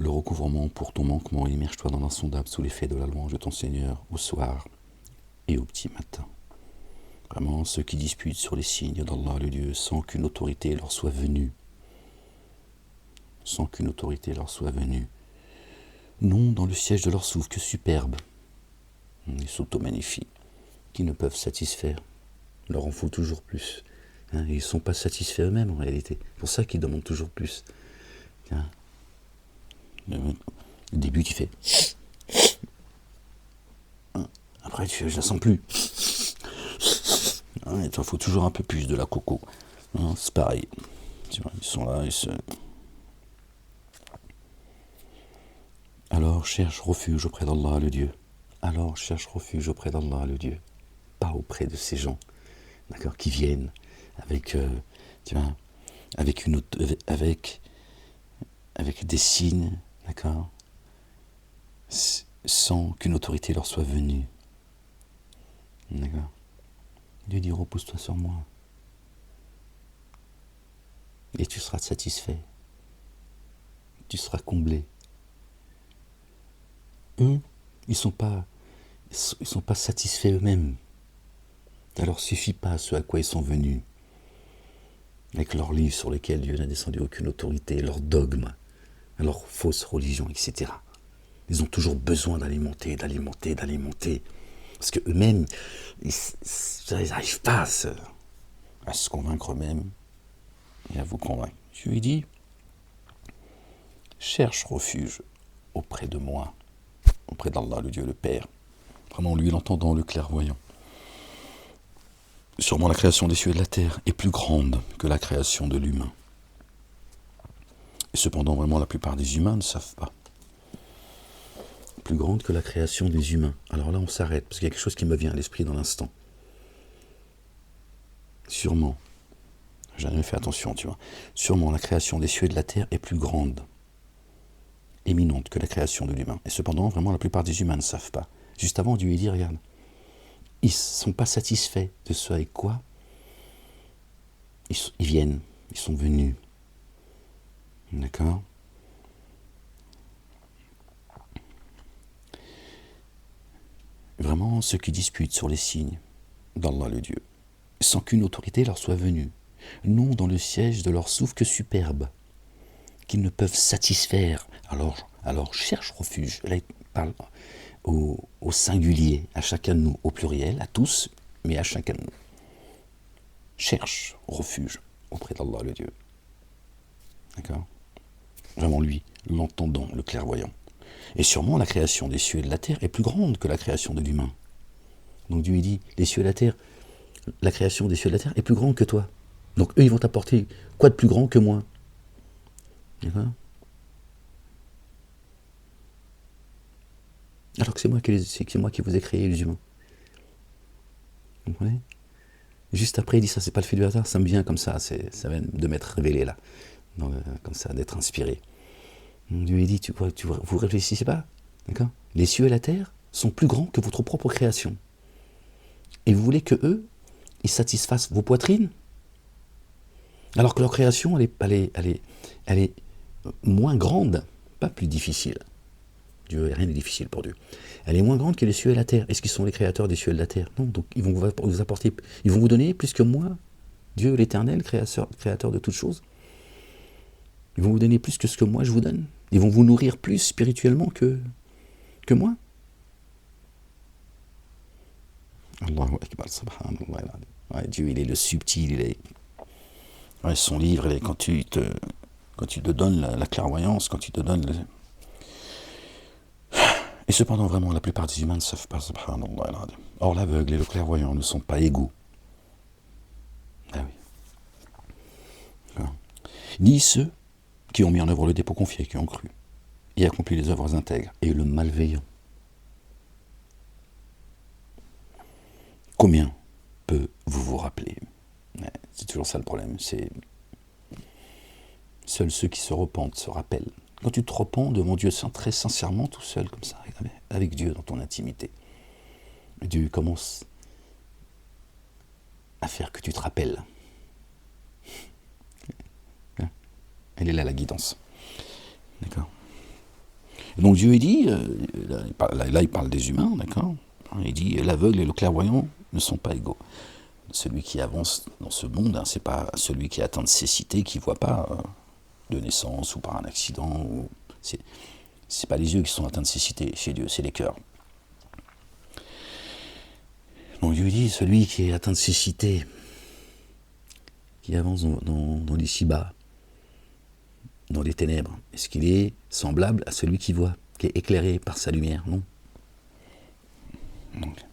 recouvrement pour ton manquement, immerge-toi dans l'insondable sous l'effet de la louange de ton Seigneur au soir et au petit matin. Vraiment, ceux qui disputent sur les signes d'Allah le Dieu sans qu'une autorité leur soit venue. Sans qu'une autorité leur soit venue. Non dans le siège de leur souffle que superbe. Ils s'auto-magnifient, qui ne peuvent satisfaire. Il leur en faut toujours plus. Ils ne sont pas satisfaits eux-mêmes en réalité. C'est pour ça qu'ils demandent toujours plus. Au début, tu fais. Après, tu fais, je la sens plus. Il t'en faut toujours un peu plus de la coco. C'est pareil. Tu vois, ils sont là, Alors cherche refuge auprès d'Allah le Dieu. Alors cherche refuge auprès d'Allah le Dieu. Pas auprès de ces gens, d'accord, qui viennent avec, tu vois, avec des signes, d'accord, sans qu'une autorité leur soit venue. D'accord. Dieu dit, repose-toi sur moi. Et tu seras satisfait. Tu seras comblé. Eux, ils sont pas satisfaits eux-mêmes. Ça leur suffit pas ce à quoi ils sont venus. Avec leurs livres sur lesquels Dieu n'a descendu aucune autorité, leurs dogmes, leur fausse religion, etc. Ils ont toujours besoin d'alimenter. Parce qu'eux-mêmes, ils n'arrivent pas à se convaincre eux-mêmes et à vous convaincre. Je lui dis, cherche refuge auprès de moi, auprès d'Allah, le Dieu, le Père. Vraiment, lui, l'entendant, le clairvoyant. Sûrement la création des cieux et de la terre est plus grande que la création de l'humain. Et cependant, vraiment, la plupart des humains ne savent pas. Plus grande que la création des humains. Alors là, on s'arrête, parce qu'il y a quelque chose qui me vient à l'esprit dans l'instant. Sûrement, j'ai jamais fait attention, tu vois. Sûrement, la création des cieux et de la terre est plus grande, éminente que la création de l'humain. Et cependant, vraiment, la plupart des humains ne savent pas. Juste avant, Dieu lui dit, regarde, ils ne sont pas satisfaits de ce avec quoi ils viennent, ils sont venus. D'accord? Vraiment, ceux qui disputent sur les signes d'Allah le Dieu, sans qu'une autorité leur soit venue, n'ont dans le siège de leur souffle que superbe, qu'ils ne peuvent satisfaire. Alors cherche refuge. Là, il parle au singulier, à chacun de nous, au pluriel, à tous, mais à chacun de nous. Cherche refuge auprès d'Allah le Dieu. D'accord? Vraiment lui, l'entendant, le clairvoyant. Et sûrement la création des cieux et de la terre est plus grande que la création de l'humain. Donc Dieu dit, les cieux et la terre, la création des cieux et de la terre est plus grande que toi. Donc eux, ils vont t'apporter quoi de plus grand que moi? D'accord? Alors que c'est moi qui vous ai créé, les humains. Vous comprenez? Juste après, il dit ça, c'est pas le fait du hasard, ça me vient comme ça, ça vient de m'être révélé là. Donc, comme ça, d'être inspiré. Donc, Dieu lui dit, vous réfléchissez pas? D'accord? Les cieux et la terre sont plus grands que votre propre création. Et vous voulez que eux, ils satisfassent vos poitrines? Alors que leur création, elle est moins grande, pas plus difficile. Dieu, rien n'est difficile pour Dieu. Elle est moins grande que les cieux et la terre. Est-ce qu'ils sont les créateurs des cieux et de la terre? Non, donc ils vont vous apporter, ils vont vous donner plus que moi, Dieu l'Éternel, créateur de toutes choses. Ils vont vous donner plus que ce que moi je vous donne. Ils vont vous nourrir plus spirituellement que moi. Allahu Akbar, subhanallah. Ouais, Dieu, il est le subtil, il est... Ouais, son livre, il est, quand il te donne la clairvoyance, quand il te donne... Et cependant, vraiment, la plupart des humains ne savent pas, subhanallah. Or, l'aveugle et le clairvoyant ne sont pas égaux. Ah oui. Ni ceux qui ont mis en œuvre le dépôt confié, qui ont cru, et accompli les œuvres intègres, et le malveillant. Combien peut-vous vous rappeler? C'est toujours ça le problème, c'est... Seuls ceux qui se repentent se rappellent. Quand tu te repens devant Dieu très sincèrement, tout seul, comme ça, avec Dieu dans ton intimité, Dieu commence à faire que tu te rappelles. Elle est là la guidance. D'accord. Donc Dieu, il dit, là il parle des humains, d'accord. Il dit, l'aveugle et le clairvoyant ne sont pas égaux. Celui qui avance dans ce monde, c'est pas celui qui est atteint de cécité, qui ne voit pas de naissance ou par un accident. C'est pas les yeux qui sont atteints de cécité chez Dieu, c'est les cœurs. Donc Dieu dit, celui qui est atteint de cécité, qui avance dans l'ici-bas, dans les ténèbres, est-ce qu'il est semblable à celui qui voit, qui est éclairé par sa lumière? Non. Donc,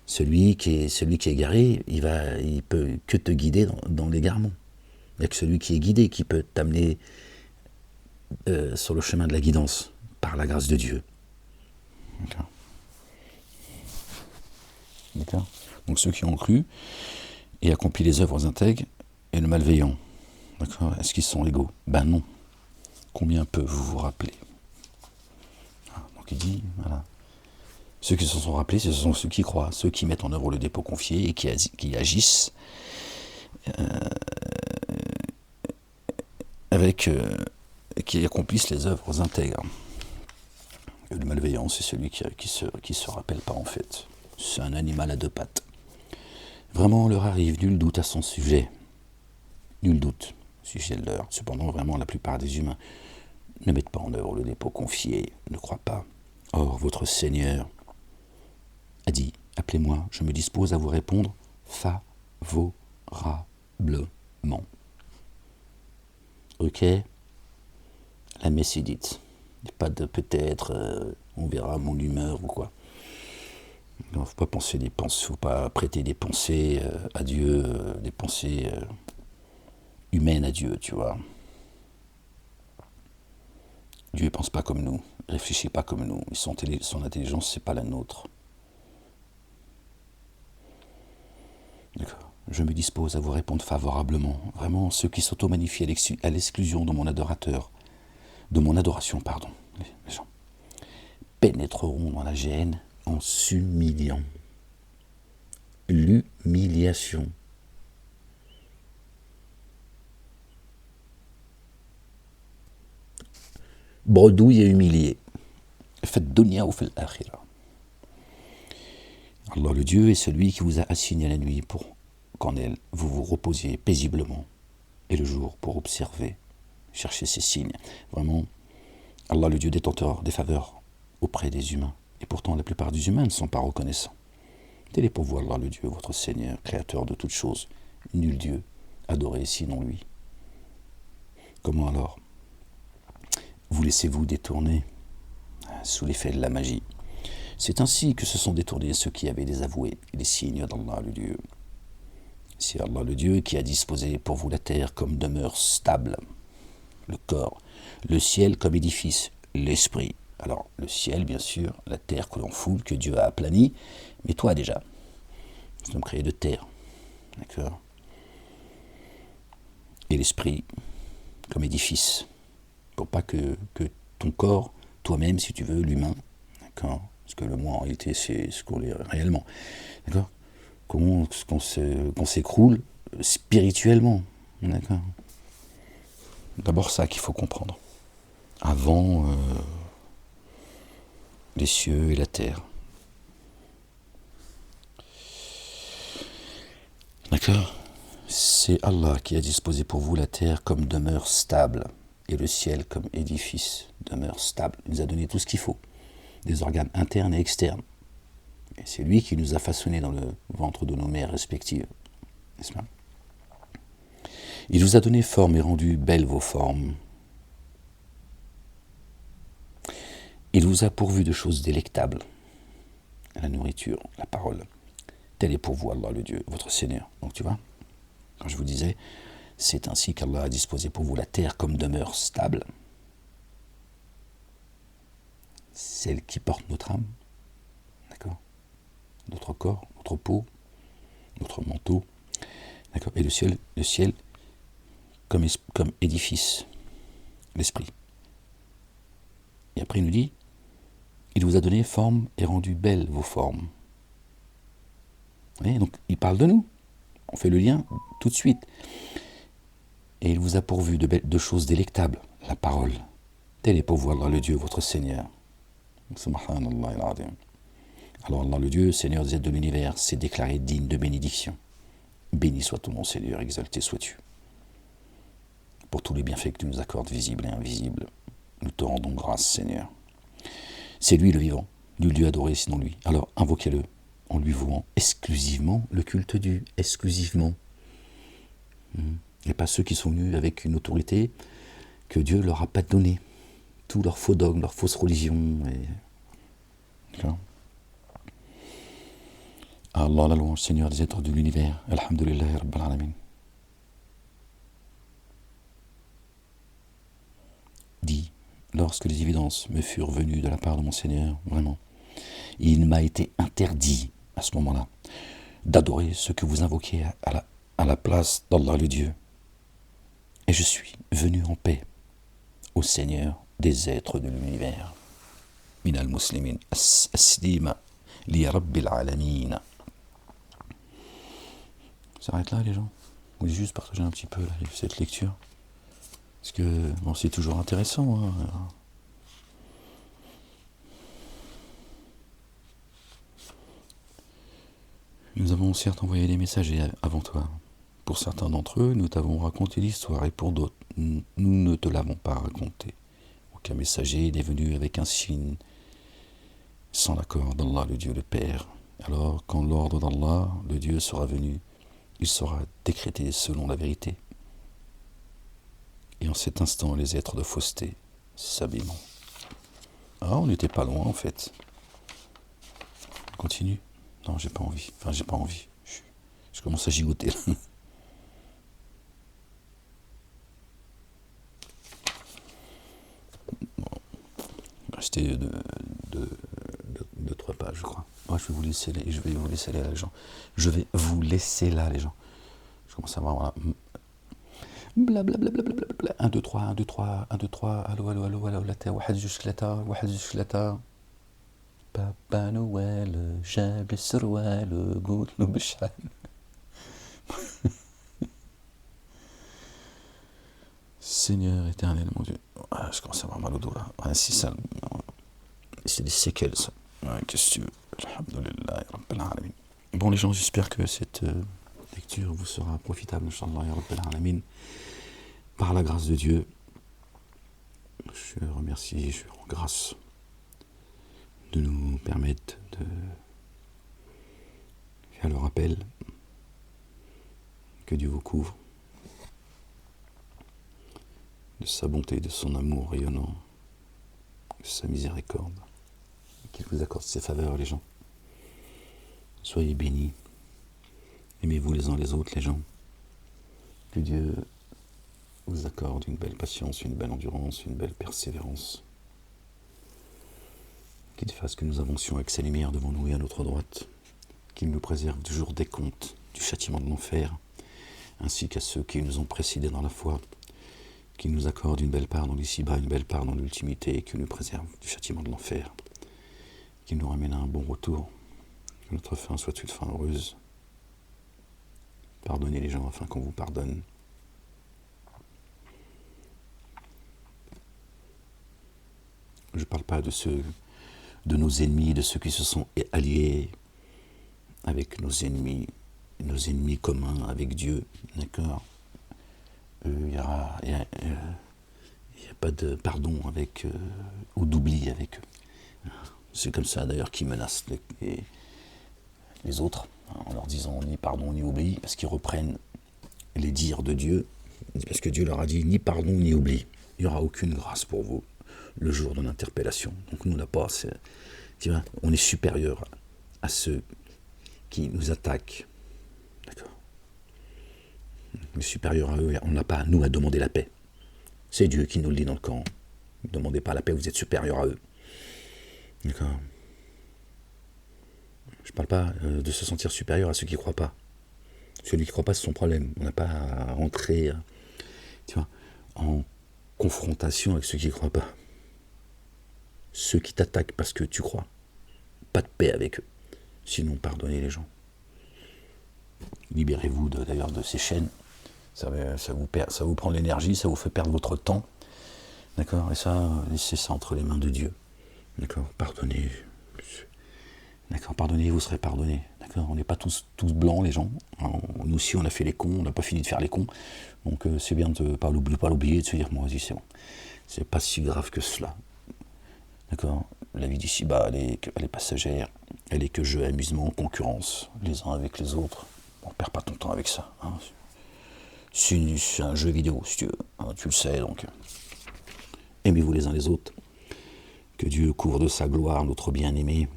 celui qui est égaré, il peut que te guider dans l'égarement. Il n'y a que celui qui est guidé qui peut t'amener sur le chemin de la guidance, par la grâce de Dieu. D'accord. D'accord. Donc ceux qui ont cru et accompli les œuvres intègres et le malveillant, d'accord, est-ce qu'ils sont égaux? Ben non. Combien peuvent-vous vous rappeler? Donc il dit, voilà. Ceux qui se sont rappelés, ce sont ceux qui croient, ceux qui mettent en œuvre le dépôt confié et qui agissent qui accomplissent les œuvres intègres. Et le malveillant, c'est celui qui se rappelle pas en fait. C'est un animal à deux pattes. Vraiment, leur arrive, nul doute à son sujet. Nul doute au sujet de leur. Cependant, vraiment, la plupart des humains ne mettent pas en œuvre le dépôt confié, ne croient pas. Or, votre Seigneur a dit, appelez-moi, je me dispose à vous répondre favorablement. Ok? La messe est dite. Pas de peut-être, on verra mon humeur ou quoi. Il ne faut pas penser des pensées, faut pas prêter des pensées à Dieu, des pensées humaines à Dieu, tu vois. Dieu ne pense pas comme nous, il ne réfléchit pas comme nous. Son intelligence, c'est pas la nôtre. D'accord. Je me dispose à vous répondre favorablement. Vraiment, ceux qui s'auto-manifient à l'exclusion de mon adorateur, de mon adoration, pardon, les gens, pénétreront dans la gêne en s'humiliant. L'humiliation. Bredouille et humilié. Faites dunya ou fait l'akhira. Allah le Dieu est celui qui vous a assigné la nuit pour qu'en elle vous vous reposiez paisiblement et le jour pour observer, chercher ses signes. Vraiment, Allah le Dieu détenteur des faveurs auprès des humains. Et pourtant, la plupart des humains ne sont pas reconnaissants. Tel est pour vous Allah le Dieu, votre Seigneur, créateur de toutes choses. Nul Dieu adoré sinon lui. Comment alors vous laissez-vous détourner sous l'effet de la magie? C'est ainsi que se sont détournés ceux qui avaient désavoué les signes d'Allah le Dieu. C'est Allah le Dieu qui a disposé pour vous la terre comme demeure stable, le corps, le ciel comme édifice, l'esprit. Alors le ciel bien sûr, la terre que l'on foule, que Dieu a aplanie, mais toi déjà, nous sommes créés de terre, d'accord? Et l'esprit comme édifice, pour pas que ton corps, toi-même si tu veux, l'humain, d'accord? Parce que le moi en réalité c'est ce qu'on est réellement, d'accord? Qu'on s'écroule spirituellement, d'accord? D'abord ça qu'il faut comprendre. avant les cieux et la terre. D'accord ? C'est Allah qui a disposé pour vous la terre comme demeure stable et le ciel comme édifice demeure stable. Il nous a donné tout ce qu'il faut, des organes internes et externes. Et c'est lui qui nous a façonnés dans le ventre de nos mères respectives. N'est-ce pas ? Il vous a donné forme et rendu belles vos formes. Il vous a pourvu de choses délectables, la nourriture, la parole. Tel est pour vous Allah le Dieu, votre Seigneur. Donc tu vois, quand je vous disais, c'est ainsi qu'Allah a disposé pour vous la terre comme demeure stable, celle qui porte notre âme, d'accord, notre corps, notre peau, notre manteau, d'accord, et le ciel comme édifice, l'esprit. Et après il nous dit, il vous a donné forme et rendu belles vos formes. Vous voyez, donc il parle de nous. On fait le lien tout de suite. Et il vous a pourvu de choses délectables, la parole. Tel est pour vous Allah le Dieu, votre Seigneur. Subhanallah al-Azim. Alors Allah le Dieu, Seigneur des êtres de l'univers, s'est déclaré digne de bénédiction. Béni soit ton nom Seigneur, exalté sois-tu. Pour tous les bienfaits que tu nous accordes, visibles et invisibles, nous te rendons grâce Seigneur. C'est lui le vivant, nul Dieu adoré sinon lui. Alors invoquez-le en lui vouant exclusivement le culte dû, exclusivement. Et pas ceux qui sont venus avec une autorité que Dieu leur a pas donnée. Tous leurs faux dogmes, leurs fausses religions. D'accord ? Allah la louange, Seigneur des êtres de l'univers. Alhamdulillah Rabbil Alamin. Dit, lorsque les évidences me furent venues de la part de mon Seigneur, vraiment, il m'a été interdit, à ce moment-là, d'adorer ce que vous invoquez à la place d'Allah le Dieu. Et je suis venu en paix au Seigneur des êtres de l'univers. Min al-Muslimin, as-Slima, li Rabbil Alamin. Ça s'arrête là, les gens. Vous voulez juste partager un petit peu là, cette lecture. Parce que, bon, c'est toujours intéressant. Hein. Nous avons certes envoyé des messagers avant toi. Pour certains d'entre eux, nous t'avons raconté l'histoire, et pour d'autres, nous ne te l'avons pas raconté. Aucun messager n'est venu avec un signe sans l'accord d'Allah, le Dieu le Père. Alors, quand l'ordre d'Allah, le Dieu, sera venu, il sera décrété selon la vérité. Et en cet instant, les êtres de fausseté s'abîmeront. Ah, on n'était pas loin en fait. On continue. Non, j'ai pas envie. Enfin, j'ai pas envie. Je commence à gigoter. Bon, restez deux, trois pages, je crois. Moi, je vais vous laisser là, les gens. Je vais vous laisser là, les gens. Je commence à voir. Voilà. Blablabla. 1, 2, 3, 1, 2, 3, 1, 2, 3. Allô, allô, allô, allô, la terre. واحد جوج ثلاثة واحد جوج ثلاثة. بابا نويل جاب السروال قول له بشحال. Seigneur éternel, mon Dieu. Ah, je commence à avoir mal au dos là. Ah, c'est ça. C'est des séquelles ça. Ouais, qu'est-ce que tu veux. Alhamdulillah, Rabbil Alamin. Bon les gens, j'espère que cette lecture vous sera profitable, Inch'Allah, Rabbil Alamin. Par la grâce de Dieu, je remercie, je rends grâce de nous permettre de faire le rappel que Dieu vous couvre de sa bonté, de son amour rayonnant, de sa miséricorde, qu'il vous accorde ses faveurs, les gens. Soyez bénis, aimez-vous les uns les autres, les gens. Que Dieu vous accorde une belle patience, une belle endurance, une belle persévérance. Qu'il fasse que nous avancions avec sa lumière devant nous et à notre droite. Qu'il nous préserve du jour des comptes, du châtiment de l'enfer, ainsi qu'à ceux qui nous ont précédés dans la foi. Qu'il nous accorde une belle part dans l'ici-bas, une belle part dans l'ultimité, et qu'il nous préserve du châtiment de l'enfer. Qu'il nous ramène à un bon retour. Que notre fin soit une fin heureuse. Pardonnez les gens afin qu'on vous pardonne. parle pas de nos ennemis, de ceux qui se sont alliés avec nos ennemis communs avec Dieu, d'accord. Il n'y a, pas de pardon avec ou d'oubli avec eux. C'est comme ça d'ailleurs qu'ils menacent les autres, en leur disant ni pardon ni oubli, parce qu'ils reprennent les dires de Dieu, parce que Dieu leur a dit ni pardon ni oubli. Il n'y aura aucune grâce pour vous le jour de l'interpellation. Donc nous, on n'a pas, tu vois, on est supérieur à ceux qui nous attaquent. D'accord. On est supérieur à eux, on n'a pas, nous, à demander la paix. C'est Dieu qui nous le dit dans le Coran. Ne demandez pas la paix, vous êtes supérieur à eux. D'accord. Je ne parle pas de se sentir supérieur à ceux qui ne croient pas. Celui qui ne croit pas, c'est son problème. On n'a pas à rentrer, tu vois, en confrontation avec ceux qui ne croient pas. Ceux qui t'attaquent parce que tu crois. Pas de paix avec eux. Sinon, pardonnez les gens. Libérez-vous d'ailleurs de ces chaînes. Ça vous prend de l'énergie, ça vous fait perdre votre temps. D'accord. Et ça, laissez ça entre les mains de Dieu. D'accord. Pardonnez. D'accord. Pardonnez, vous serez pardonnés. D'accord. On n'est pas tous blancs, les gens. Alors, nous aussi, on a fait les cons. On n'a pas fini de faire les cons. Donc, c'est bien de ne pas l'oublier, de se dire, moi, vas-y, c'est bon. C'est pas si grave que cela. D'accord. La vie d'ici-bas, elle est passagère. Elle est que jeu, amusement, concurrence, les uns avec les autres. On ne perd pas ton temps avec ça. Hein. C'est un jeu vidéo, si tu veux. Hein, tu le sais, donc. Aimez-vous les uns les autres. Que Dieu couvre de sa gloire notre bien-aimé,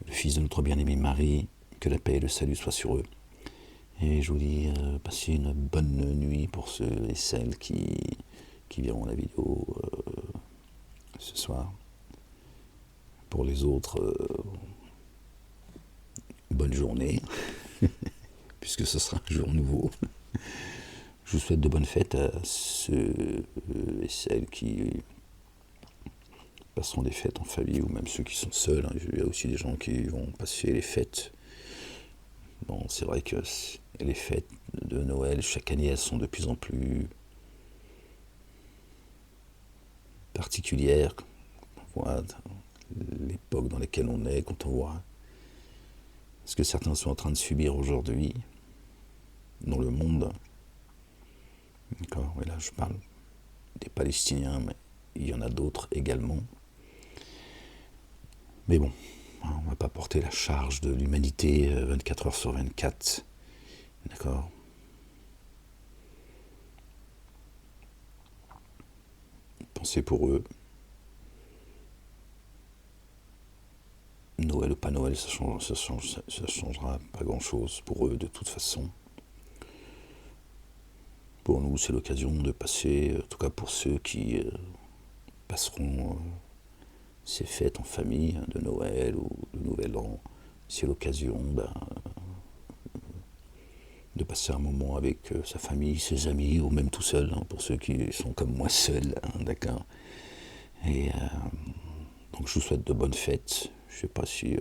le fils de notre bien-aimé Marie. Que la paix et le salut soient sur eux. Et je vous dis, passez une bonne nuit pour ceux et celles qui verront la vidéo ce soir. Pour les autres, bonne journée, puisque ce sera un jour nouveau. Je vous souhaite de bonnes fêtes à ceux et celles qui passeront des fêtes en famille, ou même ceux qui sont seuls. Il y a aussi des gens qui vont passer les fêtes. Bon, c'est vrai que les fêtes de Noël, chaque année, elles sont de plus en plus particulières. On voit l'époque dans laquelle on est, quand on voit ce que certains sont en train de subir aujourd'hui dans le monde. D'accord, et là je parle des Palestiniens, mais il y en a d'autres également. Mais bon, on ne va pas porter la charge de l'humanité 24 heures sur 24. D'accord. Pensez pour eux. Noël ou pas Noël, ça changera pas grand-chose pour eux de toute façon. Pour nous, c'est l'occasion de passer, en tout cas pour ceux qui passeront ces fêtes en famille, de Noël ou de Nouvel An, c'est l'occasion de passer un moment avec sa famille, ses amis, ou même tout seul, hein, pour ceux qui sont comme moi seuls, hein, d'accord. Et donc je vous souhaite de bonnes fêtes. Je ne sais pas si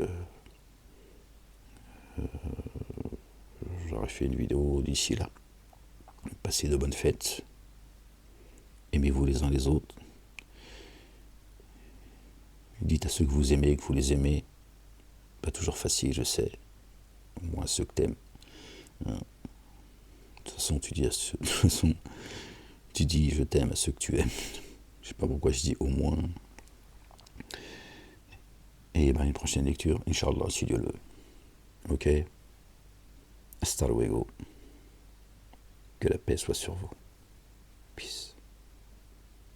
j'aurais fait une vidéo d'ici là. Passez de bonnes fêtes. Aimez-vous les uns les autres. Dites à ceux que vous aimez, que vous les aimez. Pas toujours facile, je sais. Au moins à ceux que t'aimes. Hein. De toute façon, tu dis je t'aime à ceux que tu aimes. Je sais pas pourquoi je dis au moins. Et une prochaine lecture, Inch'Allah, si Dieu le veut. Ok. Hasta luego. Que la paix soit sur vous. Peace.